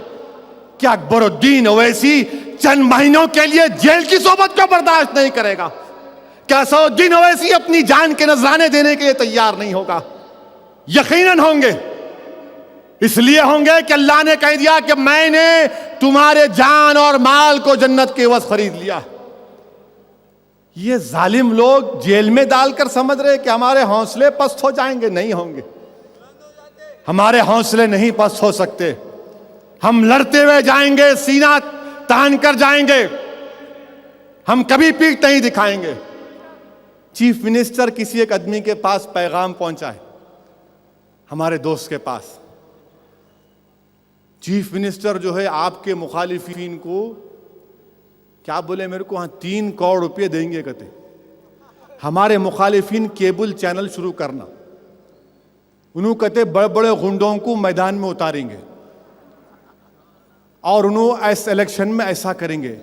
क्या अकबरुद्दीन ओवैसी चंद महीनों के लिए जेल की सोबत को बर्दाश्त नहीं करेगा? क्या असदुद्दीन ओवैसी अपनी जान के नजराने देने के लिए तैयार नहीं होगा? यकीनन होंगे। इसलिए होंगे कि अल्लाह ने कह दिया कि मैंने तुम्हारे जान और माल को जन्नत के एवज खरीद लिया। ये जालिम लोग जेल में डालकर समझ रहे कि हमारे हौसले पस्त हो जाएंगे। नहीं होंगे, हमारे हौसले नहीं पस्त हो सकते। हम लड़ते हुए जाएंगे, सीना तान कर जाएंगे, हम कभी पीठ नहीं दिखाएंगे। चीफ मिनिस्टर किसी एक आदमी के पास पैगाम पहुंचा है, हमारे दोस्त के पास। चीफ मिनिस्टर जो है आपके मुखालिफिन को क्या बोले मेरे को, हाँ 3 करोड़ रुपये देंगे कहते, हमारे मुखालिफिन केबल चैनल शुरू करना। उन्होंने कहते बड़े बड़े गुंडों को मैदान में उतारेंगे और उन्होंने इस इलेक्शन में ऐसा करेंगे।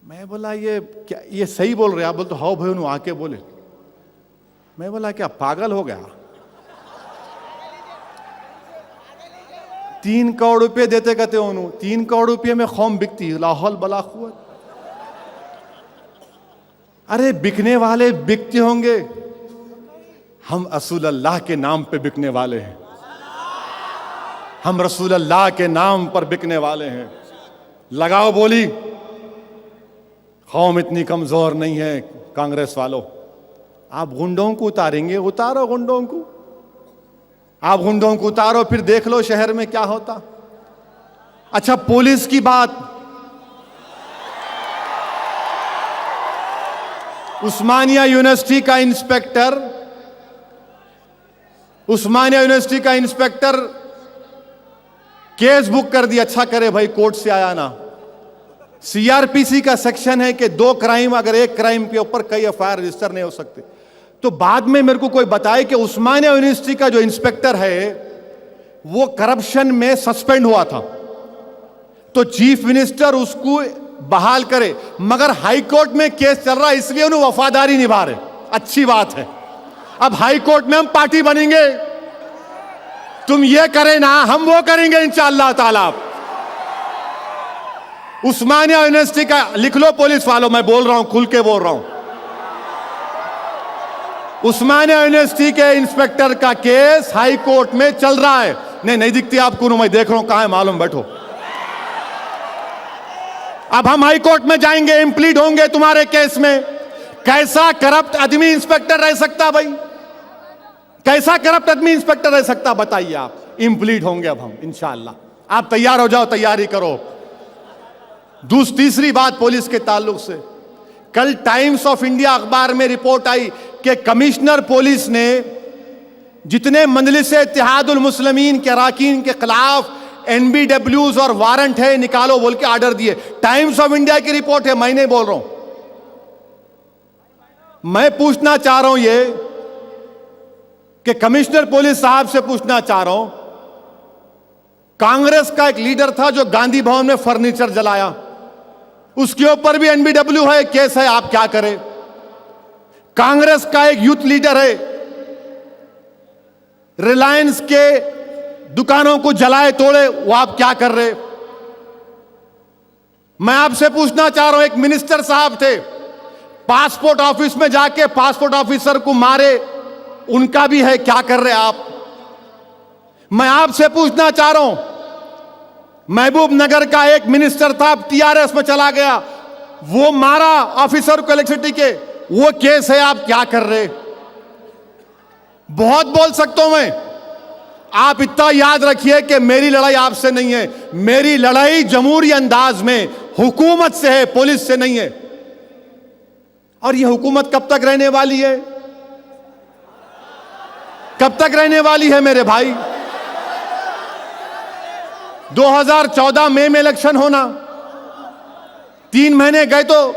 मैं बोला ये क्या, ये सही बोल रहे? आप बोलते हाँ भाई, उन्होंने आके बोले। मैं बोला क्या पागल हो गया? 3 करोड़ रुपये देते कहते उन्होंने, 3 करोड़ रुपये में कौम बिकती, लाहौल बला खुवत। अरे बिकने वाले बिकते होंगे, हम रसूल अल्लाह के नाम पे बिकने वाले हैं। हम रसूल अल्लाह के नाम पर बिकने वाले हैं। लगाओ बोली, कौम इतनी कमजोर नहीं है कांग्रेस वालों। आप गुंडों को उतारेंगे, उतारो गुंडों को, आप गुंडों को उतारो, फिर देख लो शहर में क्या होता। अच्छा, पुलिस की बात, उस्मानिया यूनिवर्सिटी का इंस्पेक्टर, उस्मानिया यूनिवर्सिटी का इंस्पेक्टर केस बुक कर दिया। अच्छा करे भाई, कोर्ट से आया ना। सीआरपीसी का सेक्शन है कि 2 क्राइम, अगर एक क्राइम के ऊपर कई एफआईआर रजिस्टर नहीं हो सकते। तो बाद में मेरे को कोई बताए कि उस्मानिया यूनिवर्सिटी का जो इंस्पेक्टर है वो करप्शन में सस्पेंड हुआ था, तो चीफ मिनिस्टर उसको बहाल करे, मगर हाई कोर्ट में केस चल रहा है, इसलिए उन्हें वफादारी निभा रहे। अच्छी बात है। अब हाई कोर्ट में हम पार्टी बनेंगे, तुम ये करें ना, हम वो करेंगे इंशाअल्लाह ताला। उस्मानिया यूनिवर्सिटी का लिख लो पुलिस वालों, मैं बोल रहा हूं, खुल के बोल रहा हूं। उस्मानिया यूनिवर्सिटी के इंस्पेक्टर का केस हाई कोर्ट में चल रहा है। नहीं दिखती आपको, मैं देख रहा हूं, कहां है मालूम, बैठो। अब हम हाई कोर्ट में जाएंगे, इंप्लीड होंगे तुम्हारे केस में। कैसा करप्ट आदमी इंस्पेक्टर रह सकता भाई? कैसा करप्ट आदमी इंस्पेक्टर रह सकता, बताइए आप। इंप्लीड होंगे अब हम इंशाअल्लाह। आप तैयार हो जाओ, तैयारी करो। तीसरी बात पुलिस के ताल्लुक से, कल टाइम्स ऑफ इंडिया अखबार में रिपोर्ट आई कि कमिश्नर पुलिस ने जितने मजलिस इत्तेहादुल मुस्लिमीन के अरकान के खिलाफ एनबीडब्ल्यूज और वारंट है निकालो बोल के ऑर्डर दिए। टाइम्स ऑफ इंडिया की रिपोर्ट है, मैं नहीं बोल रहा हूं। मैं पूछना चाह रहा हूं ये कि कमिश्नर पुलिस साहब से पूछना चाह रहा हूं, कांग्रेस का एक लीडर था जो गांधी भवन में फर्नीचर जलाया, उसके ऊपर भी एनबीडब्ल्यू है, केस है, आप क्या करें? कांग्रेस का एक यूथ लीडर है, रिलायंस के दुकानों को जलाए तोड़े, वो आप क्या कर रहे? मैं आपसे पूछना चाह रहा हूं, एक मिनिस्टर साहब थे, पासपोर्ट ऑफिस में जाके पासपोर्ट ऑफिसर को मारे, उनका भी है, क्या कर रहे आप? मैं आपसे पूछना चाह रहा हूं, महबूब नगर का एक मिनिस्टर था, टीआरएस में चला गया, वो मारा ऑफिसर को इलेक्ट्रिसिटी के, वो केस है, आप क्या कर रहे? बहुत बोल सकता हूं मैं। आप इतना याद रखिए कि मेरी लड़ाई आपसे नहीं है, मेरी लड़ाई जमहूरी अंदाज में हुकूमत से है, पुलिस से नहीं है। और ये हुकूमत कब तक रहने वाली है? कब तक रहने वाली है मेरे भाई? 2014 मई में इलेक्शन होना, 3 महीने गए तो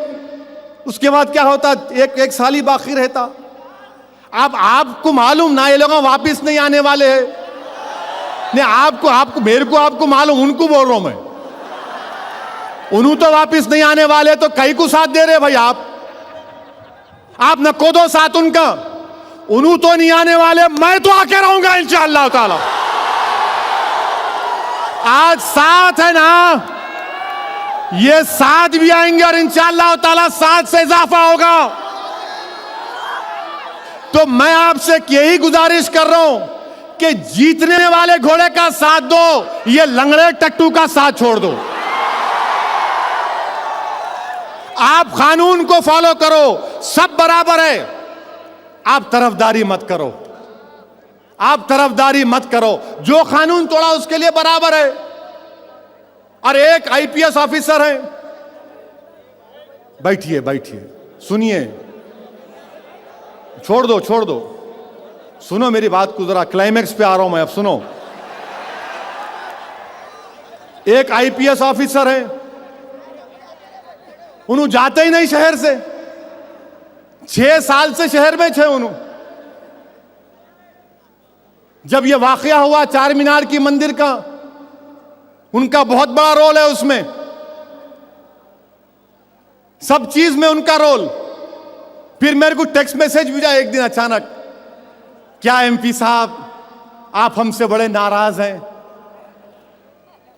उसके बाद क्या होता? एक साल ही बाकी रहता। अब आपको मालूम ना, ये लोग वापिस नहीं आने वाले हैं। नहीं, आपको मेरे को आपको मालूम, उनको बोल रहा हूं मैं, उन्होंने तो वापिस नहीं आने वाले, तो कई को साथ दे रहे भाई आप न को दो साथ उनका। उन्होंने तो नहीं आने वाले, मैं तो आके रहूंगा इंशाअल्लाह ताला। आज साथ है ना, ये साथ भी आएंगे और इंशाअल्लाह ताला साथ से इजाफा होगा। तो मैं आपसे यही गुजारिश कर रहा हूं कि जीतने वाले घोड़े का साथ दो, ये लंगड़े टट्टू का साथ छोड़ दो। आप कानून को फॉलो करो, सब बराबर है। आप तरफदारी मत करो, आप तरफदारी मत करो। जो कानून तोड़ा उसके लिए बराबर है। और एक आईपीएस ऑफिसर है, बैठिए बैठिए, सुनिए, छोड़ दो, सुनो मेरी बात को, जरा क्लाइमैक्स पे आ रहा हूं मैं, अब सुनो। एक आईपीएस ऑफिसर है, उन्होंने जाते ही नहीं शहर से, 6 साल से शहर में थे उन्होंने। जब यह वाकया हुआ चार मीनार की मंदिर का, उनका बहुत बड़ा रोल है उसमें, सब चीज में उनका रोल। फिर मेरे को टेक्स्ट मैसेज भेजा एक दिन अचानक, क्या एमपी साहब आप हमसे बड़े नाराज हैं?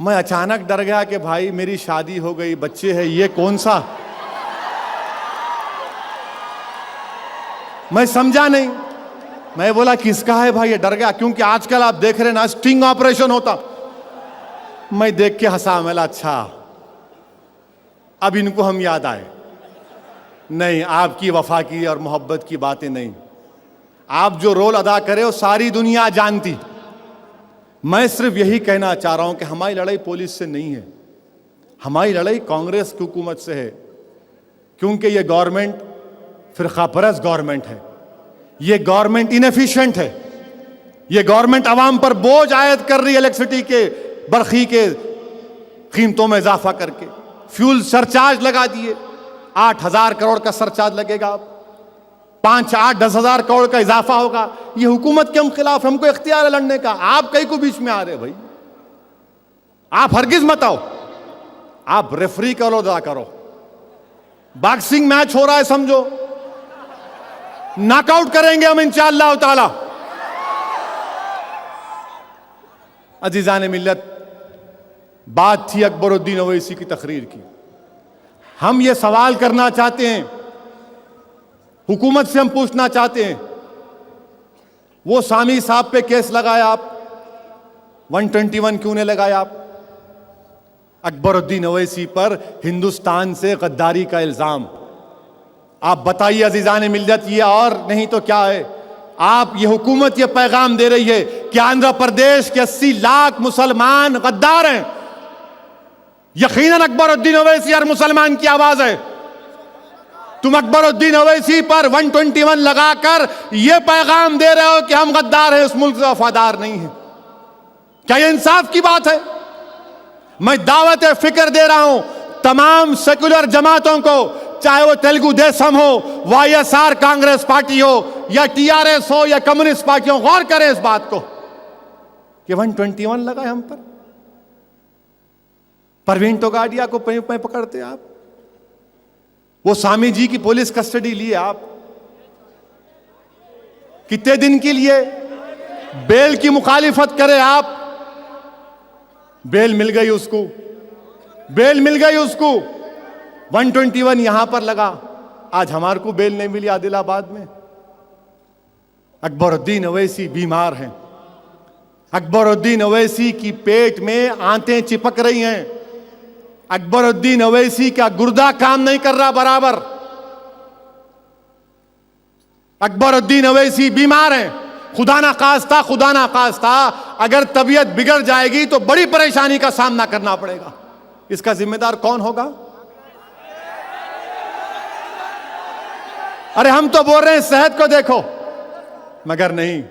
मैं अचानक डर गया कि भाई मेरी शादी हो गई, बच्चे हैं, ये कौन सा? मैं समझा नहीं। मैं बोला किसका है भाई? ये डर गया, क्योंकि आजकल आप देख रहे ना स्टिंग ऑपरेशन होता। मैं देख के हंसा, मैं अच्छा अब इनको हम याद आए। नहीं, आपकी वफा की और मोहब्बत की बातें नहीं। आप जो रोल अदा करे वो सारी दुनिया जानती। मैं सिर्फ यही कहना चाह रहा हूं कि हमारी लड़ाई पुलिस से नहीं है, हमारी लड़ाई कांग्रेस की हुकूमत से है, क्योंकि ये गवर्नमेंट फिरकापरस्त गवर्नमेंट है, ये गवर्नमेंट इनएफिशिएंट है, ये गवर्नमेंट आवाम पर बोझ आयद कर रही है, इलेक्ट्रिसिटी के बरखी के कीमतों में इजाफा करके फ्यूल सरचार्ज लगा दिए, 8,000 करोड़ का सरचार्ज लगेगा, 5, 8, 10,000 करोड़ का इजाफा होगा। ये हुकूमत के हम खिलाफ, हमको इख्तियार है लड़ने का। आप कहीं को बीच में आ रहे भाई, आप हरगिज मत आओ, आप रेफरी करो, अदा करो। बॉक्सिंग मैच हो रहा है समझो, नॉकआउट करेंगे हम इंशाअल्लाह ताला। अजीजान मिल्लत, बात थी अकबरुद्दीन ओवैसी की तकरीर की। हम ये सवाल करना चाहते हैं, हुकूमत से हम पूछना चाहते हैं, वो सामी साहब पे केस लगाया आप, 121 क्यों नहीं लगाया आप? अकबरुद्दीन ओवैसी पर हिंदुस्तान से गद्दारी का इल्जाम। आप बताइए अजीजान मिल्लत, ये और नहीं तो क्या है? आप ये हुकूमत ये पैगाम दे रही है कि आंध्र प्रदेश के 80 लाख मुसलमान गद्दार हैं। यकीनन अकबरुद्दीन ओवैसी हर मुसलमान की आवाज है। तुम अकबरुद्दीन ओवैसी पर 121 लगाकर यह पैगाम दे रहे हो कि हम गद्दार हैं, उस मुल्क से वफादार नहीं है। क्या यह इंसाफ की बात है? मैं दावत फिक्र दे रहा हूं तमाम सेकुलर जमातों को, चाहे वो तेलुगु देशम हो, वाईएसआर कांग्रेस पार्टी हो, या टीआरएस हो, या कम्युनिस्ट पार्टी हो, गौर करें इस बात को कि 121 लगा है हम पर। परवीन टोगाडिया को पकड़ते आप, वो स्वामी जी की पुलिस कस्टडी लिए आप, कितने दिन के लिए? बेल की मुखालिफत करे आप, बेल मिल गई उसको, बेल मिल गई उसको। 121 यहां पर लगा, आज हमारे को बेल नहीं मिली आदिलाबाद में। अकबरुद्दीन ओवैसी बीमार हैं, अकबरुद्दीन ओवैसी की पेट में आंतें चिपक रही हैं, अकबरुद्दीन ओवैसी का गुर्दा काम नहीं कर रहा बराबर, अकबरुद्दीन ओवैसी बीमार हैं। खुदा ना खास्ता अगर तबीयत बिगड़ जाएगी तो बड़ी परेशानी का सामना करना पड़ेगा। इसका जिम्मेदार कौन होगा? अरे हम तो बोल रहे हैं सेहत को देखो, मगर नहीं।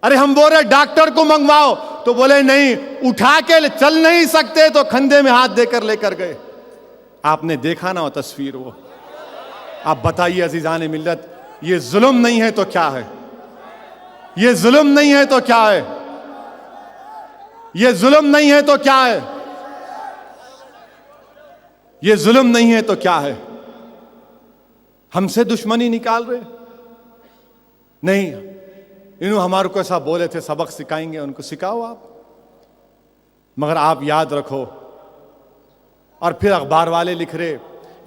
अरे हम बोल रहे डॉक्टर को मंगवाओ, तो बोले नहीं, उठा के चल नहीं सकते तो कंधे में हाथ देकर लेकर गए। आपने देखा ना वो तस्वीर, वो आप बताइए अजीजान मिल्लत, ये जुल्म नहीं है तो क्या है? ये जुल्म नहीं है तो क्या है? ये जुल्म नहीं है तो क्या है? ये जुल्म नहीं है तो क्या है? हमसे दुश्मनी निकाल रहे? नहीं, इन्होंने हमारे को ऐसा बोले थे सबक सिखाएंगे, उनको सिखाओ आप। मगर आप याद रखो, और फिर अखबार वाले लिख रहे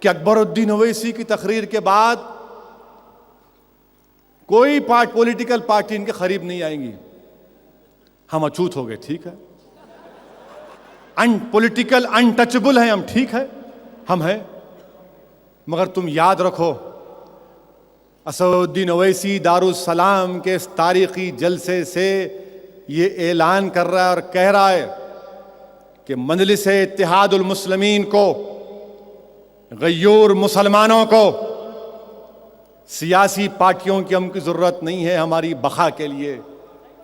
कि अकबरुद्दीन ओवैसी की तकरीर के बाद कोई पॉलिटिकल पार्टी इनके करीब नहीं आएंगी। हम अछूत हो गए, ठीक है, अनपॉलिटिकल अनटचेबल हैं हम, ठीक है, हम हैं। मगर तुम याद रखो, असदुद्दीन ओवैसी दारुस्सलाम के इस तारीखी जलसे से ये ऐलान कर रहा है और कह रहा है कि मजलिस इत्तेहादुल मुस्लिमीन को, गय्यूर मुसलमानों को, सियासी पार्टियों की हमकी जरूरत नहीं है हमारी बका के लिए।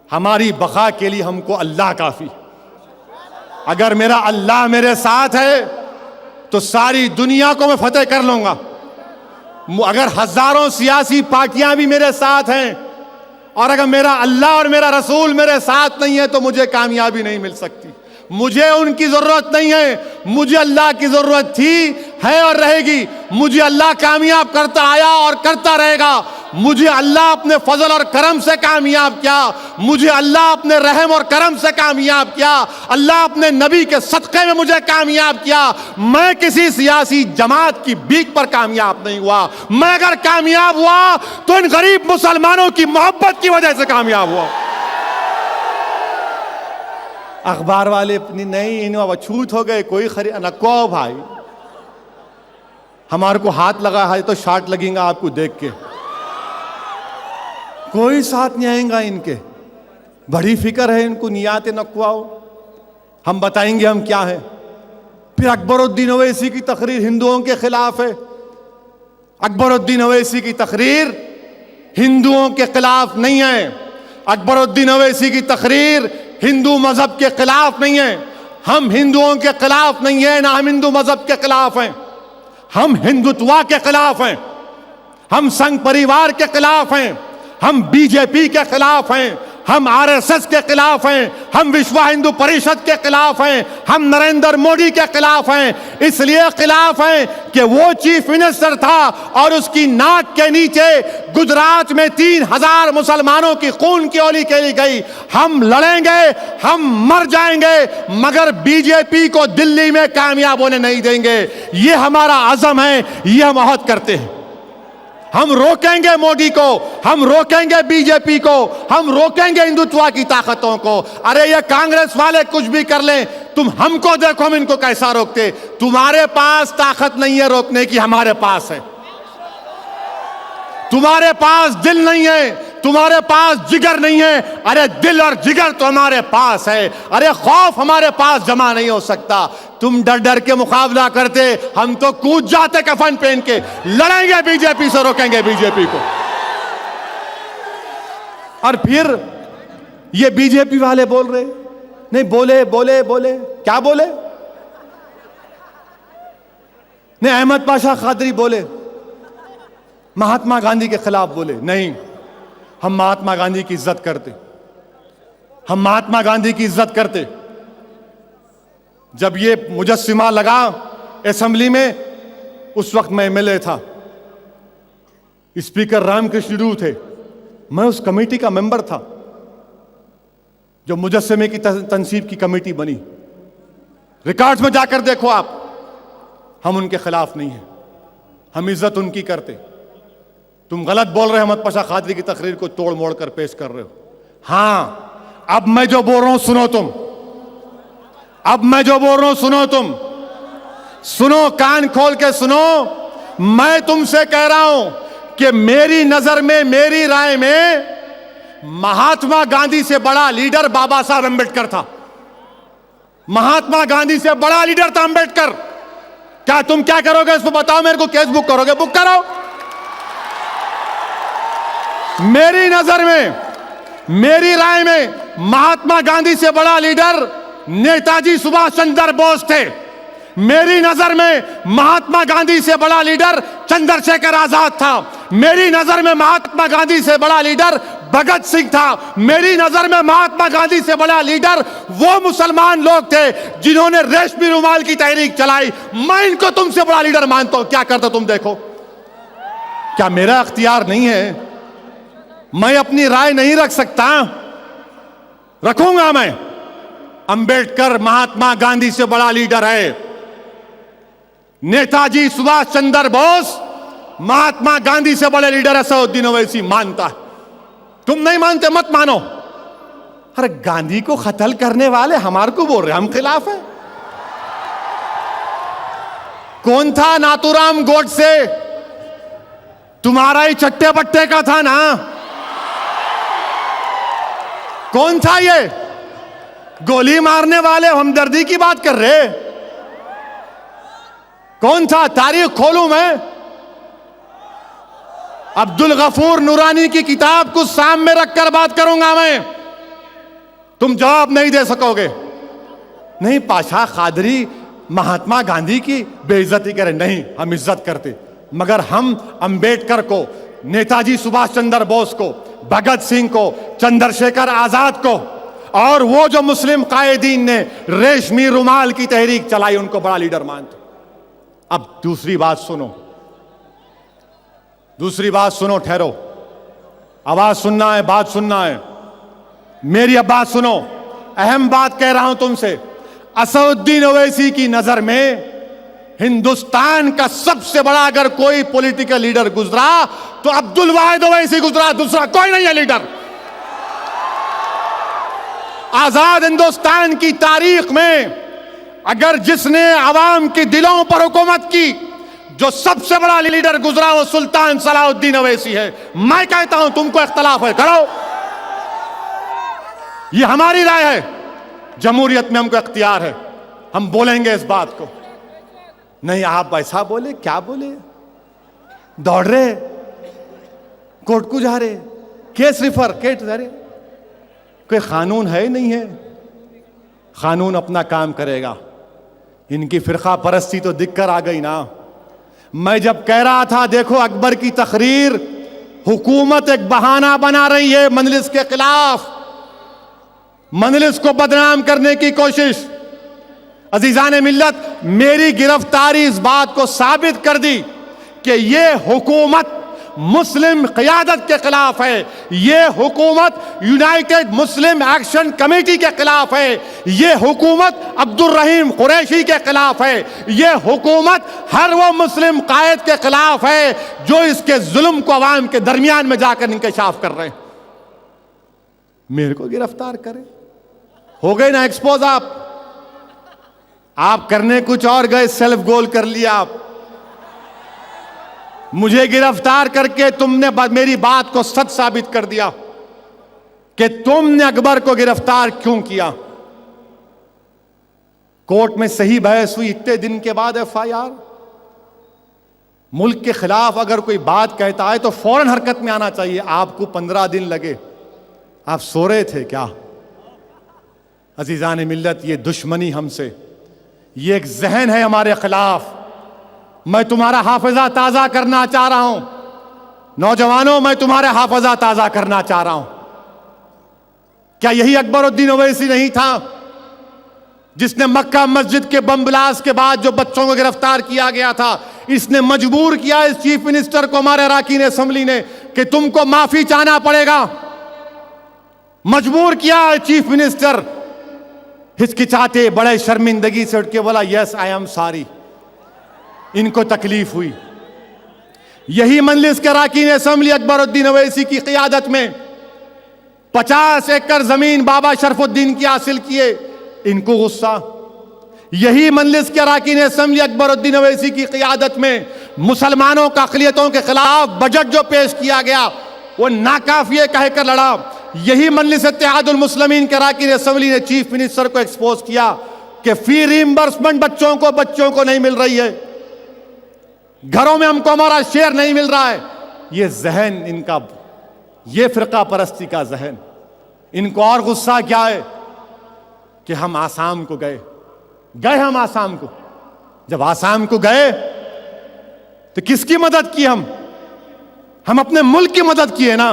हमारी बका के लिए हमको अल्लाह काफी। अगर मेरा अल्लाह मेरे साथ है तो सारी दुनिया को मैं फतेह कर लूंगा। अगर हजारों सियासी पार्टियां भी मेरे साथ हैं और अगर मेरा अल्लाह और मेरा रसूल मेरे साथ नहीं है तो मुझे कामयाबी नहीं मिल सकती। मुझे उनकी जरूरत नहीं है, मुझे अल्लाह की जरूरत थी, है और रहेगी। मुझे अल्लाह कामयाब करता आया और करता रहेगा। मुझे अल्लाह अपने फजल और करम से कामयाब किया, मुझे अल्लाह अपने रहम और करम से कामयाब किया, अल्लाह अपने नबी के सदक़े में मुझे कामयाब किया। मैं किसी सियासी जमात की भीख पर कामयाब नहीं हुआ। मैं अगर कामयाब हुआ तो इन गरीब मुसलमानों की मोहब्बत की वजह से कामयाब हुआ। अखबार वाले अपनी नहीं, इन अछूत हो गए, कोई खरीद नको भाई। हमारे को हाथ लगा है तो शार्ट लगेगा आपको देख के। कोई साथ नहीं आएगा इनके। बड़ी फिक्र है इनको नियात नक्वाओ। हम बताएंगे हम क्या है। फिर अकबरुद्दीन ओवैसी की तकरीर हिंदुओं के खिलाफ है। अकबरुद्दीन ओवैसी की तकरीर हिंदुओं के खिलाफ नहीं है। अकबरुद्दीन ओवैसी की तकरीर हिंदू मजहब के खिलाफ नहीं है। हम हिंदुओं के खिलाफ नहीं है, ना हम हिंदू मजहब के खिलाफ हैं। हम हिंदुत्वा के खिलाफ हैं। हम संघ परिवार के खिलाफ हैं। हम बीजेपी के खिलाफ हैं। हम आरएसएस के खिलाफ हैं। हम विश्व हिंदू परिषद के खिलाफ हैं। हम नरेंद्र मोदी के खिलाफ हैं। इसलिए खिलाफ हैं कि वो चीफ मिनिस्टर था और उसकी नाक के नीचे गुजरात में 3000 मुसलमानों की खून की ओली खेली गई। हम लड़ेंगे, हम मर जाएंगे, मगर बीजेपी को दिल्ली में कामयाब होने नहीं देंगे। ये हमारा अज़म है, ये हम अहद करते हैं। हम रोकेंगे मोदी को, हम रोकेंगे बीजेपी को, हम रोकेंगे हिंदुत्व की ताकतों को। अरे ये कांग्रेस वाले कुछ भी कर लें, तुम हमको देखो हम इनको कैसा रोकते। तुम्हारे पास ताकत नहीं है रोकने की, हमारे पास है। तुम्हारे पास दिल नहीं है, तुम्हारे पास जिगर नहीं है। अरे दिल और जिगर तो हमारे पास है। अरे खौफ हमारे पास जमा नहीं हो सकता। तुम डर डर के मुकाबला करते, हम तो कूद जाते कफन पहन के। लड़ेंगे बीजेपी से, रोकेंगे बीजेपी को। और फिर ये बीजेपी वाले बोल रहे नहीं, बोले बोले बोले क्या बोले? नहीं, अहमद पाशा कादरी बोले महात्मा गांधी के खिलाफ बोले। नहीं, हम महात्मा गांधी की इज्जत करते। हम महात्मा गांधी की इज्जत करते। जब ये मुजस्सिमा लगा असेंबली में, उस वक्त मैं एमएलए था, स्पीकर रामकृष्ण डू थे। मैं उस कमेटी का मेंबर था जो मुजस्सिमे की तनसीब की कमेटी बनी। रिकॉर्ड्स में जाकर देखो आप। हम उनके खिलाफ नहीं हैं, हम इज्जत उनकी करते। तुम गलत बोल रहे हो, अहमद पाशा कादरी की तकरीर को तोड़ मोड़ कर पेश कर रहे हो। हां, अब मैं जो बोल रहा हूं सुनो तुम। अब मैं जो बोल रहा हूं सुनो तुम। सुनो, कान खोल के सुनो। मैं तुमसे कह रहा हूं कि मेरी नजर में, मेरी राय में महात्मा गांधी से बड़ा लीडर बाबा साहब अम्बेडकर था। महात्मा गांधी से बड़ा लीडर था अम्बेडकर। क्या तुम क्या करोगे इसको बताओ मेरे को? केस बुक करोगे? बुक करो। मेरी नजर में, मेरी राय में महात्मा गांधी से बड़ा लीडर नेताजी सुभाष चंद्र बोस थे। मेरी नजर में महात्मा गांधी से बड़ा लीडर चंद्रशेखर आजाद था। मेरी नजर में महात्मा गांधी से बड़ा लीडर भगत सिंह था। मेरी नजर में महात्मा गांधी से बड़ा लीडर वो मुसलमान लोग थे जिन्होंने रेशमी रुमाल की तहरीक चलाई। मैं इनको तुमसे बड़ा लीडर मानता हूं। क्या करता तुम देखो। क्या मेरा अख्तियार नहीं है? मैं अपनी राय नहीं रख सकता? रखूंगा मैं। अंबेडकर महात्मा गांधी से बड़ा लीडर है। नेताजी सुभाष चंद्र बोस महात्मा गांधी से बड़े लीडर है। असदुद्दीन ओवैसी मानता है। तुम नहीं मानते, मत मानो। अरे गांधी को कत्ल करने वाले हमारे को बोल रहे हम खिलाफ है। कौन था? नाथूराम गोडसे तुम्हारा ही चट्टे बट्टे का था ना? कौन था ये? गोली मारने वाले हमदर्दी की बात कर रहे। कौन था? तारीख खोलूं मैं? अब्दुल गफूर नूरानी की किताब को सामने रखकर बात करूंगा मैं। तुम जवाब नहीं दे सकोगे। नहीं, पाशा कादरी महात्मा गांधी की बेइज्जती करें, नहीं, हम इज्जत करते। मगर हम अंबेडकर को, नेताजी सुभाष चंद्र बोस को, भगत सिंह को, चंद्रशेखर आजाद को और वो जो मुस्लिम कायदीन ने रेशमी रुमाल की तहरीक चलाई, उनको बड़ा लीडर मानते। अब दूसरी बात सुनो, दूसरी बात सुनो। ठहरो, आवाज सुनना है, बात सुनना है। मेरी अब बात सुनो। अहम बात कह रहा हूं तुमसे। असदुद्दीन ओवैसी की नजर में हिंदुस्तान का सबसे बड़ा अगर कोई पॉलिटिकल लीडर गुजरा तो अब्दुल वाहिद ओवैसी गुजरा, दूसरा कोई नहीं है लीडर। आजाद हिंदुस्तान की तारीख में अगर जिसने आवाम के दिलों पर हुकूमत की, जो सबसे बड़ा लीडर गुजरा वो सुल्तान सलाहुद्दीन अवैसी है। मैं कहता हूं तुमको इख्तलाफ है, करो, ये हमारी राय है। जमहूरियत में हमको इख्तियार है, हम बोलेंगे इस बात को। नहीं आप ऐसा बोले, क्या बोले, दौड़ रहे, कोर्ट को जा रहे, केस रिफर केट जा रहे, कोई कानून है नहीं है। कानून अपना काम करेगा। इनकी फिरका परस्ती तो दिक्कत आ गई ना। मैं जब कह रहा था देखो अकबर की तकरीर, हुकूमत एक बहाना बना रही है मजलिस के खिलाफ, मजलिस को बदनाम करने की कोशिश। अजीजान मिल्लत, मेरी गिरफ्तारी इस बात को साबित कर दी कि ये हुकूमत मुस्लिम क़यादत के खिलाफ है, ये हुकूमत यूनाइटेड मुस्लिम एक्शन कमेटी के खिलाफ है, ये हुकूमत अब्दुल रहीम कुरैशी के खिलाफ है, ये हुकूमत हर वो मुस्लिम कायद के खिलाफ है जो इसके जुल्म को अवाम के दरमियान में जाकर इंकशाफ कर रहे हैं। मेरे को गिरफ्तार करें, हो गए ना एक्सपोज। आप करने कुछ और गए, सेल्फ गोल कर लिया आप। मुझे गिरफ्तार करके तुमने मेरी बात को सच साबित कर दिया कि तुमने अकबर को गिरफ्तार क्यों किया। कोर्ट में सही बहस हुई, इतने दिन के बाद FIR। मुल्क के खिलाफ अगर कोई बात कहता है तो फौरन हरकत में आना चाहिए। आपको 15 दिन लगे, आप सो रहे थे क्या? अजीजान मिल्लत, ये दुश्मनी हमसे, ये एक जहन है हमारे खिलाफ। मैं तुम्हारा हाफिजा ताजा करना चाह रहा हूं। नौजवानों, मैं तुम्हारा हाफिजा ताजा करना चाह रहा हूं। क्या यही अकबरुद्दीन ओवैसी नहीं था जिसने मक्का मस्जिद के बम ब्लास्ट के बाद जो बच्चों को गिरफ्तार किया गया था, इसने मजबूर किया इस चीफ मिनिस्टर को, हमारे अराकीन असेंबली ने, कि तुमको माफी चाहना पड़ेगा। मजबूर किया चीफ मिनिस्टर, हिचकिचाते बड़े शर्मिंदगी से उठ के बोला यस आई एम सॉरी। इनको तकलीफ हुई। यही मजलिस के अराकीन असेंबली अकबरुद्दीन ओवैसी की क़ियादत में 50 एकड़ जमीन बाबा शरफुद्दीन की हासिल किए, इनको गुस्सा। यही मजलिस के अराकीन असेंबली अकबरुद्दीन ओवैसी की क़ियादत में मुसलमानों का अक़लियतों के खिलाफ बजट जो पेश किया गया वो नाकाफिए कहकर लड़ा। यही मजलिस इत्तेहादुल मुस्लिमीन के अराकीन असेंबली ने चीफ मिनिस्टर को एक्सपोज किया कि फी रीइंबर्समेंट बच्चों को नहीं मिल रही है, घरों में हमको हमारा शेयर नहीं मिल रहा है। ये जहन इनका, ये फिरका परस्ती का जहन। इनको और गुस्सा क्या है कि हम आसाम को गए हम आसाम को। जब आसाम को गए तो किसकी मदद की? हम अपने मुल्क की मदद किए ना।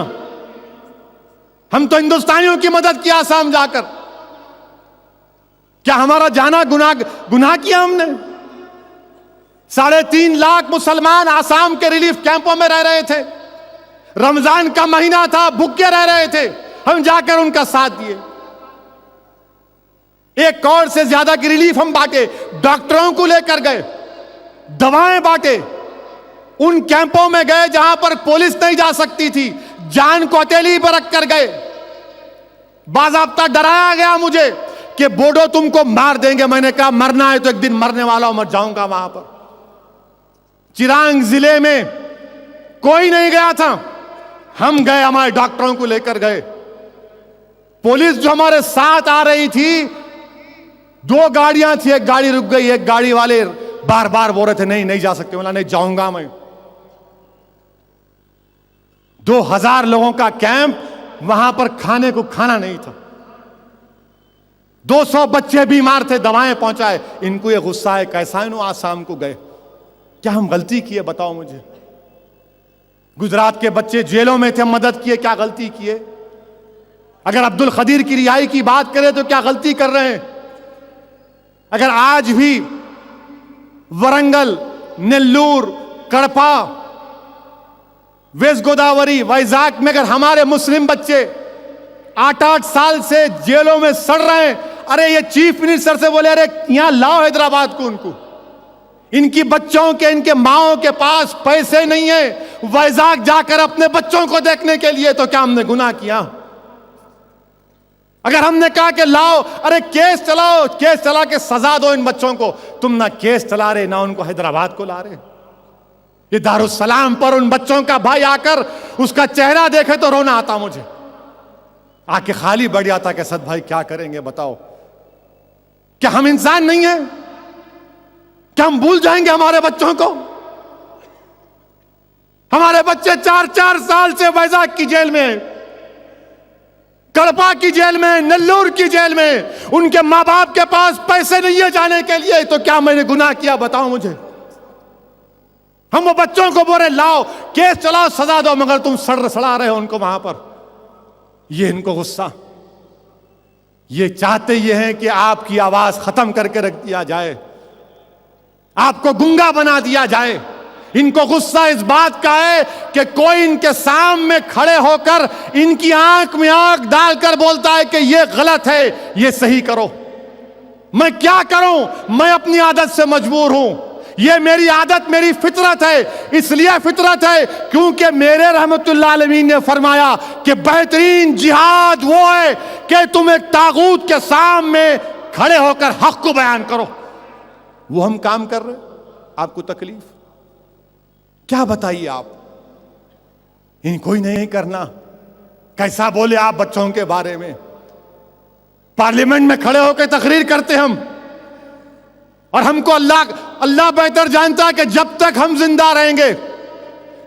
हम तो हिंदुस्तानियों की मदद की आसाम जाकर। क्या हमारा जाना गुनाह किया हमने? 3.5 लाख मुसलमान आसाम के रिलीफ कैंपों में रह रहे थे। रमजान का महीना था, भूखे रह रहे थे, हम जाकर उनका साथ दिए। 1 करोड़ से ज्यादा की रिलीफ हम बांटे, डॉक्टरों को लेकर गए, दवाएं बांटे। उन कैंपों में गए जहां पर पुलिस नहीं जा सकती थी, जान को हथेली पर रखकर गए। बाज़ाब्ता डराया गया मुझे कि बोडो तुमको मार देंगे। मैंने कहा मरना है तो एक दिन मरने वाला हूं, मर जाऊंगा। वहां पर चिरांग जिले में कोई नहीं गया था, हम गए, हमारे डॉक्टरों को लेकर गए। पुलिस जो हमारे साथ आ रही थी, 2 गाड़ियां थी, एक गाड़ी रुक गई, एक गाड़ी वाले बार बार बोल रहे थे नहीं जा सकते। बोला नहीं जाऊंगा मैं। 2000 लोगों का कैंप, वहां पर खाने को खाना नहीं था। 200 बच्चे बीमार थे, दवाएं पहुंचाए। इनको ये गुस्सा है कैसा इन्हों आसाम को गए। क्या हम गलती किए बताओ मुझे? गुजरात के बच्चे जेलों में थे, हम मदद किए, क्या गलती किए? अगर अब्दुल खदीर की रिहाई की बात करें तो क्या गलती कर रहे हैं? अगर आज भी वरंगल, नेल्लूर, कड़पा, वेस्ट गोदावरी, वैजाग में अगर हमारे मुस्लिम बच्चे 8-8 साल से जेलों में सड़ रहे हैं, अरे ये चीफ मिनिस्टर से बोले अरे यहां लाओ हैदराबाद को, उनको, इनकी बच्चों के, इनके माओं के पास पैसे नहीं है वैजाग जाकर अपने बच्चों को देखने के लिए, तो क्या हमने गुनाह किया? अगर हमने कहा कि लाओ, अरे केस चलाओ, केस चला के सजा दो इन बच्चों को, तुम ना केस चला रहे ना उनको हैदराबाद को ला रहे।
ये दारुस्सलाम पर उन बच्चों का भाई आकर उसका चेहरा देखे तो रोना आता मुझे, आके खाली बढ़ जाता कि असद भाई क्या करेंगे बताओ। क्या हम इंसान नहीं हैं? क्या हम भूल जाएंगे हमारे बच्चों को? हमारे बच्चे 4-4 साल से वैजाग की जेल में, कड़पा की जेल में, नेल्लोर की जेल में, उनके मां बाप के पास पैसे नहीं है जाने के लिए। तो क्या मैंने गुनाह किया बताओ मुझे? हम वो बच्चों को बोले लाओ केस चलाओ सजा दो, मगर तुम सड़ा रहे हो उनको वहां पर। ये इनको गुस्सा, ये चाहते ये हैं कि आपकी आवाज खत्म करके रख दिया जाए, आपको गूंगा बना दिया जाए। इनको गुस्सा इस बात का है कि कोई इनके सामने खड़े होकर इनकी आंख में आंख डालकर बोलता है कि ये गलत है, ये सही करो। मैं क्या करूं? मैं अपनी आदत से मजबूर हूं। ये मेरी आदत, मेरी फितरत है। इसलिए फितरत है क्योंकि मेरे रहमतुल्लाह अलमीन ने फरमाया कि बेहतरीन जिहाद वो है कि तुम एक तागूत के सामने खड़े होकर हक को बयान करो। वो हम काम कर रहे, आपको तकलीफ क्या बताइए आप? इनको ही नहीं करना। कैसा बोले आप बच्चों के बारे में? पार्लियामेंट में खड़े होकर तकरीर करते हम, और हमको अल्लाह बेहतर जानता है कि जब तक हम जिंदा रहेंगे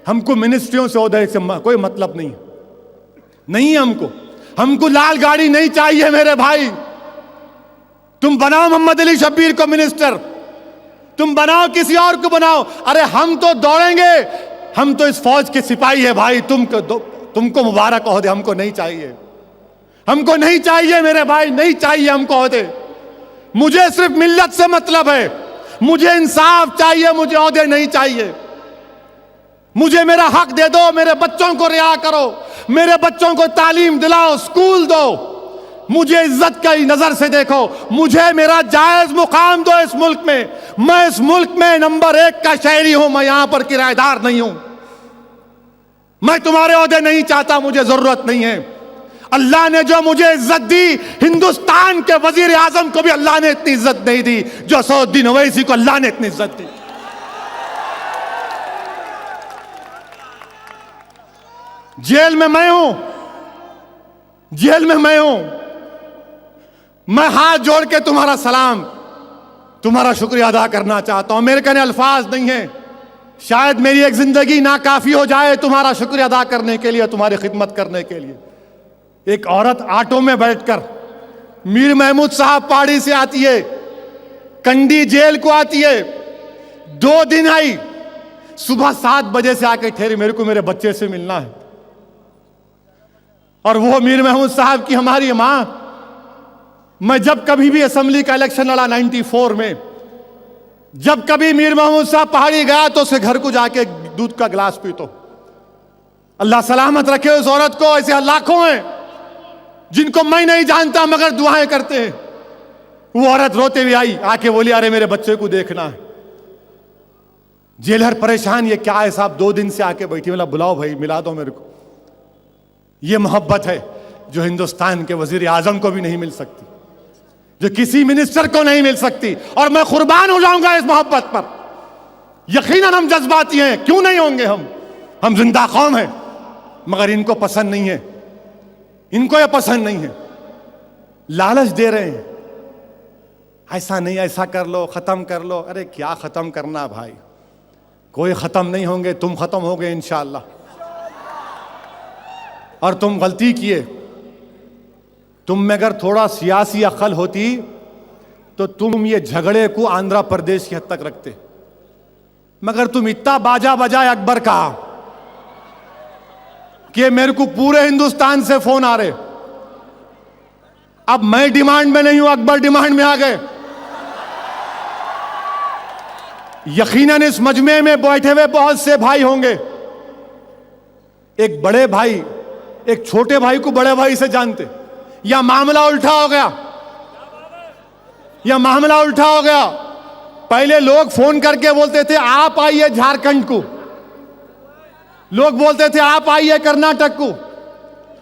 हमको मिनिस्ट्रियों से ओहदे से कोई मतलब नहीं नहीं है। हमको लाल गाड़ी नहीं चाहिए मेरे भाई। तुम बनाओ मोहम्मद अली शब्बीर को मिनिस्टर, तुम बनाओ किसी और को बनाओ। अरे हम तो दौड़ेंगे, हम तो इस फौज के सिपाही है भाई। तुमको मुबारक ओहदे, हमको नहीं चाहिए। हमको नहीं चाहिए मेरे भाई, नहीं चाहिए हमको ओहदे। मुझे सिर्फ मिल्लत से मतलब है, मुझे इंसाफ चाहिए, मुझे ओहदे नहीं चाहिए। मुझे मेरा हक दे दो, मेरे बच्चों को रिहा करो, मेरे बच्चों को तालीम दिलाओ, स्कूल दो, मुझे इज्जत की नजर से देखो, मुझे मेरा जायज मुकाम दो इस मुल्क में। मैं इस मुल्क में नंबर 1 का शहरी हूं, मैं यहां पर किराएदार नहीं हूं। मैं तुम्हारे ओहदे नहीं चाहता, मुझे जरूरत नहीं है। अल्लाह ने जो मुझे इज्जत दी, हिंदुस्तान के वजीर आजम को भी अल्लाह ने इतनी इज्जत नहीं दी जो असदुद्दीन ओवैसी को अल्लाह ने इतनी इज्जत दी। जेल में मैं हूं, जेल में मैं हूं। मैं हाथ जोड़ के तुम्हारा सलाम, तुम्हारा शुक्रिया अदा करना चाहता हूं। मेरे कहने अल्फाज नहीं है, शायद मेरी एक जिंदगी नाकाफी हो जाए तुम्हारा शुक्रिया अदा करने के लिए, तुम्हारी खिदमत करने के लिए। एक औरत ऑटो में बैठकर मीर महमूद साहब पहाड़ी से आती है, कंडी जेल को आती है, 2 दिन आई, सुबह 7 बजे से आके ठहरी, मेरे को मेरे बच्चे से मिलना है। और वो मीर महमूद साहब की हमारी मां, मैं जब कभी भी असेंबली का इलेक्शन लड़ा 94 में, जब कभी मीर महमूद साहब पहाड़ी गया तो उसके घर को जाके दूध का गिलास पीतो। अल्लाह सलामत रखे उस औरत को। ऐसे लाखों हैं जिनको मैं नहीं जानता मगर दुआएं करते हैं। वो औरत रोते हुए आई, आके बोली अरे मेरे बच्चे को देखना है। जेलर परेशान, ये क्या है साहब, 2 दिन से आके बैठी। बोला बुलाओ भाई, मिला दो मेरे को। ये मोहब्बत है जो हिंदुस्तान के वजीर आजम को भी नहीं मिल सकती, जो किसी मिनिस्टर को नहीं मिल सकती। और मैं कुर्बान हो जाऊंगा इस मोहब्बत पर। यकीनन हम जज्बाती हैं, क्यों नहीं होंगे? हम जिंदा कौम हैं, मगर इनको पसंद नहीं है, इनको यह पसंद नहीं है। लालच दे रहे हैं, ऐसा नहीं, ऐसा कर लो, खत्म कर लो। अरे क्या खत्म करना भाई, कोई खत्म नहीं होंगे, तुम खत्म होगे इंशाअल्लाह। और तुम गलती किए, तुम में अगर थोड़ा सियासी अक्ल होती तो तुम ये झगड़े को आंध्र प्रदेश की हद तक रखते, मगर तुम इतना बाजा बजाए अकबर का कि मेरे को पूरे हिंदुस्तान से फोन आ रहे। अब मैं डिमांड में नहीं हूं, अकबर डिमांड में आ गए। यकीनन इस मजमे में बैठे हुए बहुत से भाई होंगे, एक बड़े भाई एक छोटे भाई को बड़े भाई से जानते, या मामला उल्टा हो गया, या मामला उल्टा हो गया। पहले लोग फोन करके बोलते थे आप आइए झारखंड को, लोग बोलते थे आप आइए कर्नाटक को,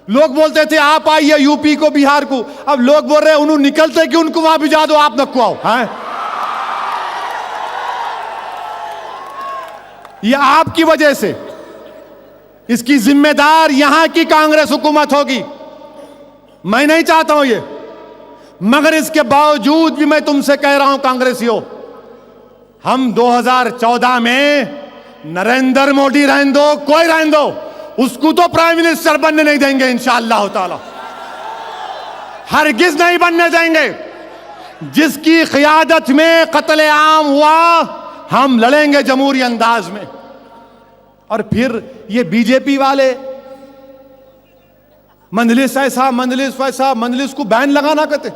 लोग बोलते थे आप आइए यूपी को, बिहार को। अब लोग बोल रहे हैं उन्होंने निकलते कि उनको वहां भिजा दो, आप नको आओ। हैं ये आपकी वजह से, इसकी जिम्मेदार यहां की कांग्रेस हुकूमत होगी। मैं नहीं चाहता हूं ये, मगर इसके बावजूद भी मैं तुमसे कह रहा हूं कांग्रेसियों, हम 2014 में नरेंद्र मोदी रहने दो, कोई रहने दो, उसको तो प्राइम मिनिस्टर बनने नहीं देंगे इंशाअल्लाह ताला, हरगिज नहीं बनने देंगे। जिसकी क़ियादत में कत्ले आम हुआ, हम लड़ेंगे जमहूरी अंदाज में। और फिर ये बीजेपी वाले मंजलिस ऐसा, मंजलिस वैसा, मंजलिस को बैन लगाना कहते।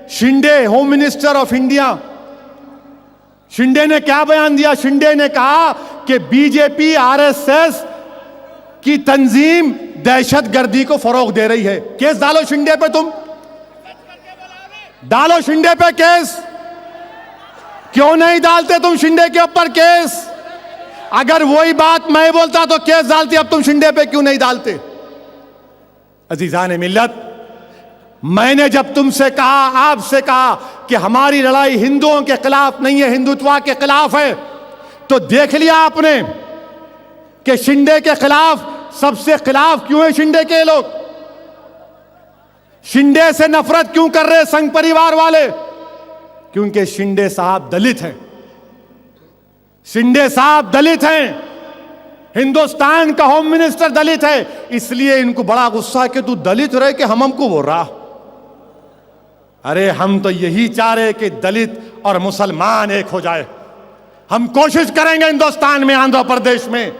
Shinde home minister of India, Shinde ने क्या बयान दिया? शिंदे ने कहा कि बीजेपी आरएसएस की तंजीम दहशतगर्दी को फरोग दे रही है। केस डालो शिंदे पे, तुम डालो शिंदे पे केस। क्यों नहीं डालते तुम शिंदे के ऊपर केस? अगर वही बात मैं बोलता तो केस डालती, अब तुम शिंदे पे क्यों नहीं डालते? अजीजान मिल्लत, मैंने जब तुमसे कहा, आपसे कहा कि हमारी लड़ाई हिंदुओं के खिलाफ नहीं है, हिंदुत्व के खिलाफ है, तो देख लिया आपने कि शिंदे के खिलाफ, सबसे खिलाफ क्यों है शिंदे के लोग? शिंदे से नफरत क्यों कर रहे संघ परिवार वाले? क्योंकि शिंदे साहब दलित हैं। शिंदे साहब दलित हैं, हिंदुस्तान का होम मिनिस्टर दलित है, इसलिए इनको बड़ा गुस्सा कि तू दलित रहे कि हमको बोल रहा। अरे हम तो यही चाह रहे कि दलित और मुसलमान एक हो जाए। हम कोशिश करेंगे हिंदुस्तान में, आंध्र प्रदेश में,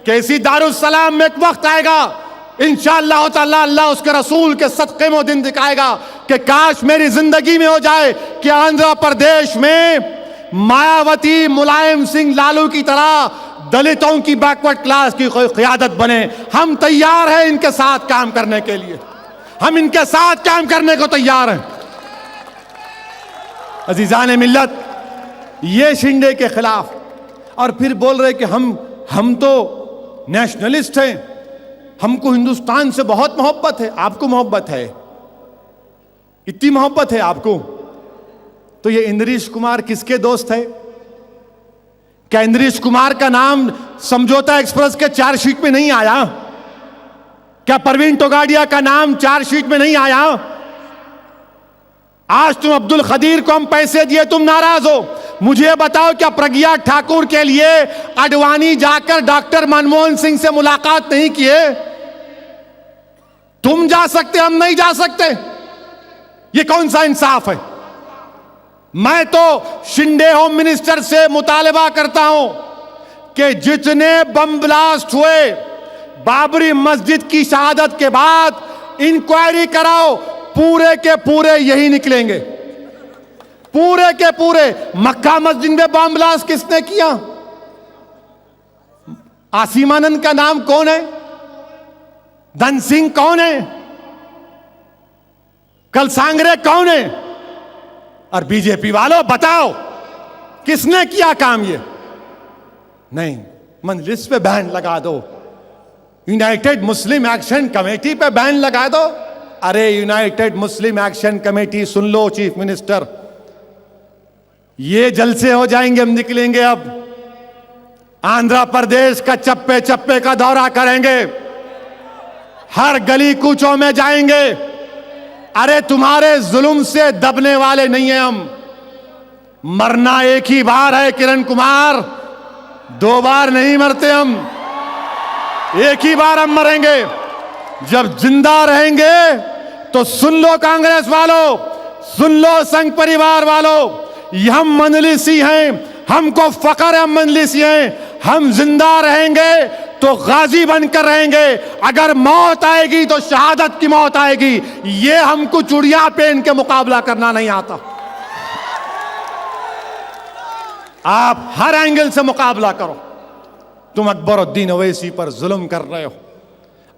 कि इसी दारुस्सलाम में एक वक्त आएगा इंशाअल्लाह ताला, अल्लाह उसके रसूल के सदक़े में दिन दिखाएगा कि काश मेरी जिंदगी में हो जाए कि आंध्र प्रदेश में मायावती, मुलायम सिंह, लालू की तरह दलितों की बैकवर्ड क्लास की कोई क़ियादत बने। हम तैयार हैं इनके साथ काम करने के लिए, हम इनके साथ काम करने को तैयार हैं। अजीजान मिल्लत, ये शिंदे के खिलाफ, और फिर बोल रहे कि हम तो नेशनलिस्ट हैं, हमको हिंदुस्तान से बहुत मोहब्बत है। आपको मोहब्बत है, इतनी मोहब्बत है आपको, तो ये इंद्रेश कुमार किसके दोस्त है? क्या इंद्रेश कुमार का नाम समझौता एक्सप्रेस के चार्जशीट में नहीं आया? क्या परवीन टोगाडिया का नाम चार्जशीट में नहीं आया? आज तुम अब्दुल खदीर को हम पैसे दिए, तुम नाराज हो। मुझे बताओ, क्या प्रज्ञा ठाकुर के लिए अडवाणी जाकर डॉक्टर मनमोहन सिंह से मुलाकात नहीं किए? तुम जा सकते, हम नहीं जा सकते? ये कौन सा इंसाफ है? मैं तो शिंदे होम मिनिस्टर से मुतालबा करता हूं कि जितने बम ब्लास्ट हुए बाबरी मस्जिद की शहादत के बाद, इंक्वायरी कराओ, पूरे के पूरे यही निकलेंगे, पूरे के पूरे। मक्का मस्जिद में बम ब्लास्ट किसने किया? आसिम आनंद का नाम कौन है? धन सिंह कौन है? कलसांगरे कौन है? और बीजेपी वालों बताओ किसने किया काम? ये नहीं, मजलिस पे बैन लगा दो, यूनाइटेड मुस्लिम एक्शन कमेटी पे बैन लगा दो। अरे यूनाइटेड मुस्लिम एक्शन कमेटी, सुन लो चीफ मिनिस्टर, ये जलसे हो जाएंगे, हम निकलेंगे अब आंध्र प्रदेश का चप्पे चप्पे का दौरा करेंगे, हर गली कूचों में जाएंगे। अरे तुम्हारे जुल्म से दबने वाले नहीं है हम। मरना एक ही बार है किरण कुमार, दो बार नहीं मरते हम, एक ही बार हम मरेंगे। जब जिंदा रहेंगे तो सुन लो कांग्रेस वालों, सुन लो संघ परिवार वालों, हम मंजलिसी हैं, हमको फख्र है, हम मंजलिसी हैं। हम जिंदा रहेंगे तो गाजी बनकर रहेंगे, अगर मौत आएगी तो शहादत की मौत आएगी। ये हमको चूड़ियां पहन के मुकाबला करना नहीं आता। आप हर एंगल से मुकाबला करो। तुम अकबरुद्दीन अवैसी पर जुल्म कर रहे हो।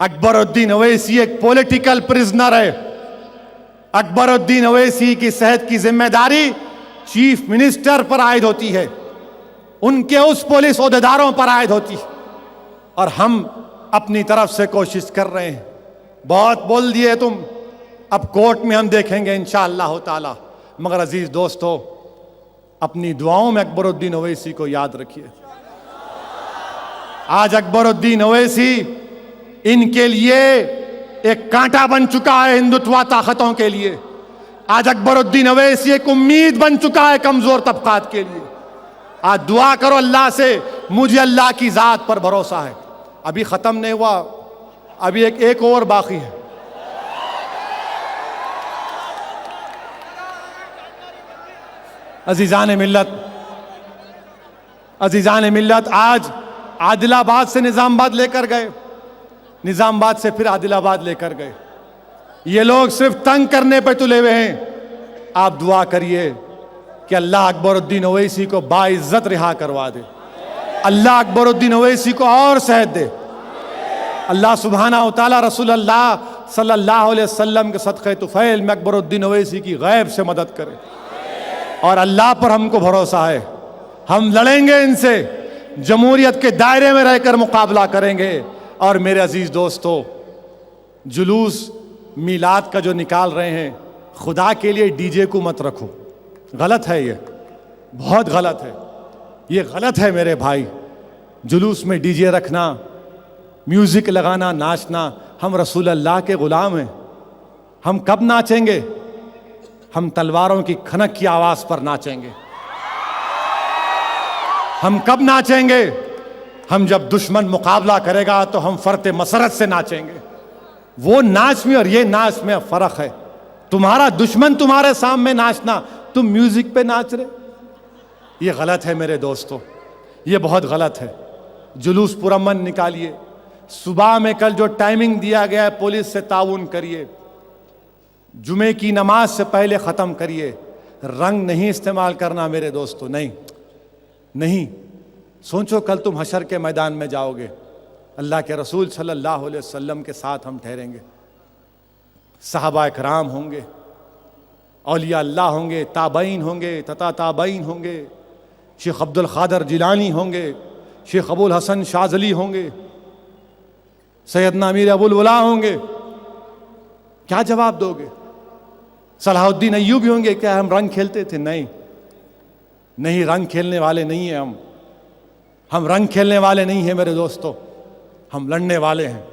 अकबरुद्दीन अवैसी एक पॉलिटिकल प्रिजनर है। अकबरुद्दीन अवैसी की सेहत की जिम्मेदारी चीफ मिनिस्टर पर आयद होती है, उनके उस पुलिस ओहदेदारों पर आयद होती है, और हम अपनी तरफ से कोशिश कर रहे हैं। बहुत बोल दिए तुम, अब कोर्ट में हम देखेंगे इंशाअल्लाह ताला। मगर अजीज दोस्तों, अपनी दुआओं में अकबरुद्दीन ओवैसी को याद रखिए। आज अकबरुद्दीन ओवैसी इनके लिए एक कांटा बन चुका है हिंदुत्व ताकतों के लिए। आज अकबरुद्दीन ओवैसी एक उम्मीद बन चुका है कमजोर तबकात के लिए। आज दुआ करो अल्लाह से, मुझे अल्लाह की जात पर भरोसा है। अभी खत्म नहीं हुआ, अभी एक और बाकी है। अजीजान मिल्लत आज आदिलाबाद से निजामाबाद लेकर गए, निजामाबाद से फिर आदिलाबाद लेकर गए। ये लोग सिर्फ तंग करने पे तुले हुए हैं। आप दुआ करिए कि अल्लाह अकबरुद्दीन ओवैसी को बाइज्जत रिहा करवा दे, अल्लाह अकबरुद्दीन ओवैसी को और सेहत दे, अल्लाह सुब्हानहू तआला रसूल अल्लाह सल्लल्लाहु अलैहि वसल्लम के सदक़े तुफ़ैल में अकबरुद्दीन ओवैसी की गैब से मदद करे। और अल्लाह पर हमको भरोसा है, हम लड़ेंगे इनसे, जमहूरियत के दायरे में रहकर मुकाबला करेंगे। और मेरे अजीज दोस्तों, जुलूस मीलाद का जो निकाल रहे हैं, खुदा के लिए डीजे को मत रखो, गलत है, ये बहुत गलत है, ये गलत है मेरे भाई। जुलूस में डीजे रखना, म्यूजिक लगाना, नाचना, हम रसूल अल्लाह के गुलाम हैं। हम कब नाचेंगे? हम तलवारों की खनक की आवाज पर नाचेंगे। हम कब नाचेंगे? हम जब दुश्मन मुकाबला करेगा तो हम फरते मसरत से नाचेंगे। वो नाच में और ये नाच में फर्क है। तुम्हारा दुश्मन तुम्हारे सामने नाचना, तुम म्यूजिक पे नाच रहे, ये गलत है मेरे दोस्तों, ये बहुत गलत है। जुलूस पुरअमन निकालिए। सुबह में कल जो टाइमिंग दिया गया है, पुलिस से ताउन करिए, जुमे की नमाज से पहले ख़त्म करिए। रंग नहीं इस्तेमाल करना मेरे दोस्तों, नहीं नहीं। सोचो कल तुम हशर के मैदान में जाओगे, अल्लाह के रसूल सल्लल्लाहु अलैहि वसल्लम के साथ हम ठहरेंगे, सहाबा कराम होंगे, औलिया अल्लाह होंगे, ताबईन होंगे, तथा ताबईन होंगे, शेख अब्दुल क़ादिर जिलानी होंगे, शेख अबुल हसन शाज़ली होंगे, सैयदना अमीर अबुल उला होंगे। क्या जवाब दोगे? सलाहुद्दीन अय्यूबी होंगे। क्या हम रंग खेलते थे? नहीं नहीं, रंग खेलने वाले नहीं हैं हम रंग खेलने वाले नहीं हैं मेरे दोस्तों। हम लड़ने वाले हैं,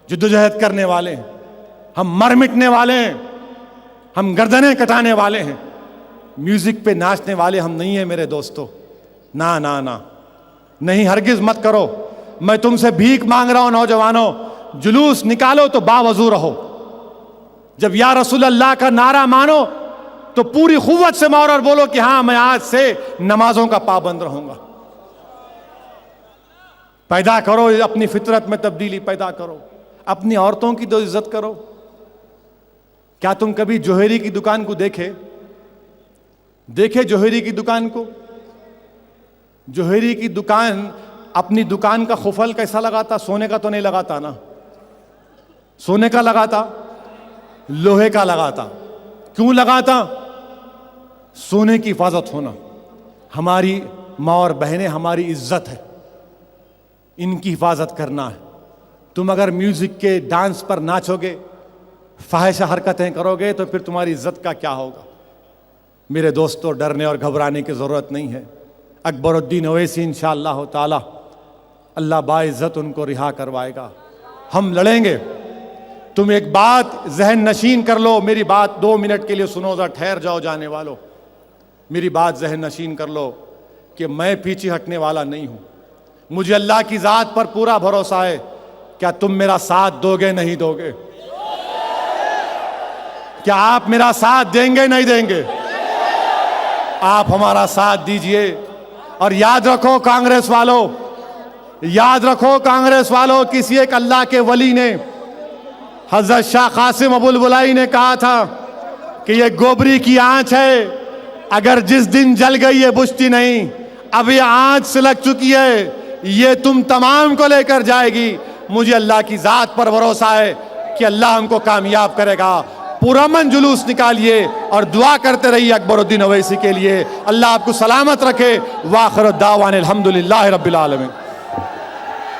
जिद्दोजहद करने वाले हैं, हम मर मिटने वाले हैं, हम गर्दनें कटाने वाले हैं। म्यूजिक पे नाचने वाले हम नहीं हैं मेरे दोस्तों। ना ना ना, नहीं, हरगिज मत करो। मैं तुमसे भीख मांग रहा हूं नौजवानों, जुलूस निकालो तो बावजू रहो। जब या रसूल अल्लाह का नारा मानो तो पूरी खुव्वत से मारो और बोलो कि हां, मैं आज से नमाजों का पाबंद रहूंगा। पैदा करो अपनी फितरत में तब्दीली पैदा करो, अपनी औरतों की तो इज्जत करो। क्या तुम कभी जोहरी की दुकान को देखे जोहरी की दुकान को? जोहरी की दुकान अपनी दुकान का खुफल कैसा लगाता? सोने का तो नहीं लगाता ना, सोने का लगाता, लोहे का लगाता। क्यों लगाता? सोने की हिफाजत होना। हमारी माँ और बहनें हमारी इज्जत है, इनकी हिफाजत करना है। तुम अगर म्यूजिक के डांस पर नाचोगे, फाहिशा हरकतें करोगे, तो फिर तुम्हारी इज्जत का क्या होगा? मेरे दोस्तों, डरने और घबराने की ज़रूरत नहीं है। अकबरुद्दीन ओवैसी इंशाअल्लाह ताला अल्लाह बाइज्जत उनको रिहा करवाएगा। हम लड़ेंगे। तुम एक बात जहन नशीन कर लो, मेरी बात 2 मिनट के लिए सुनो, जरा ठहर जाओ जाने वालों, मेरी बात जहन नशीन कर लो कि मैं पीछे हटने वाला नहीं हूं। मुझे अल्लाह की ज़ात पर पूरा भरोसा है। क्या तुम मेरा साथ दोगे? नहीं दोगे? क्या आप मेरा साथ देंगे? नहीं देंगे? आप हमारा साथ दीजिए। और याद रखो कांग्रेस वालों, याद रखो कांग्रेस वालों, किसी एक अल्लाह के वली ने, हजरत शाह कासिम अबुल बुलाई ने कहा था कि ये गोबरी की आंच है, अगर जिस दिन जल गई ये बुझती नहीं। अब ये आंच सिलक चुकी है, ये तुम तमाम को लेकर जाएगी। मुझे अल्लाह की ज़ात पर भरोसा है कि अल्लाह हमको कामयाब करेगा। पुरअमन जुलूस निकालिए और दुआ करते रहिए अकबरुद्दीन ओवैसी के लिए। अल्लाह आपको सलामत रखे। वाखिर दावान अल्हम्दुलिल्लाहि रब्बिल आलमीन।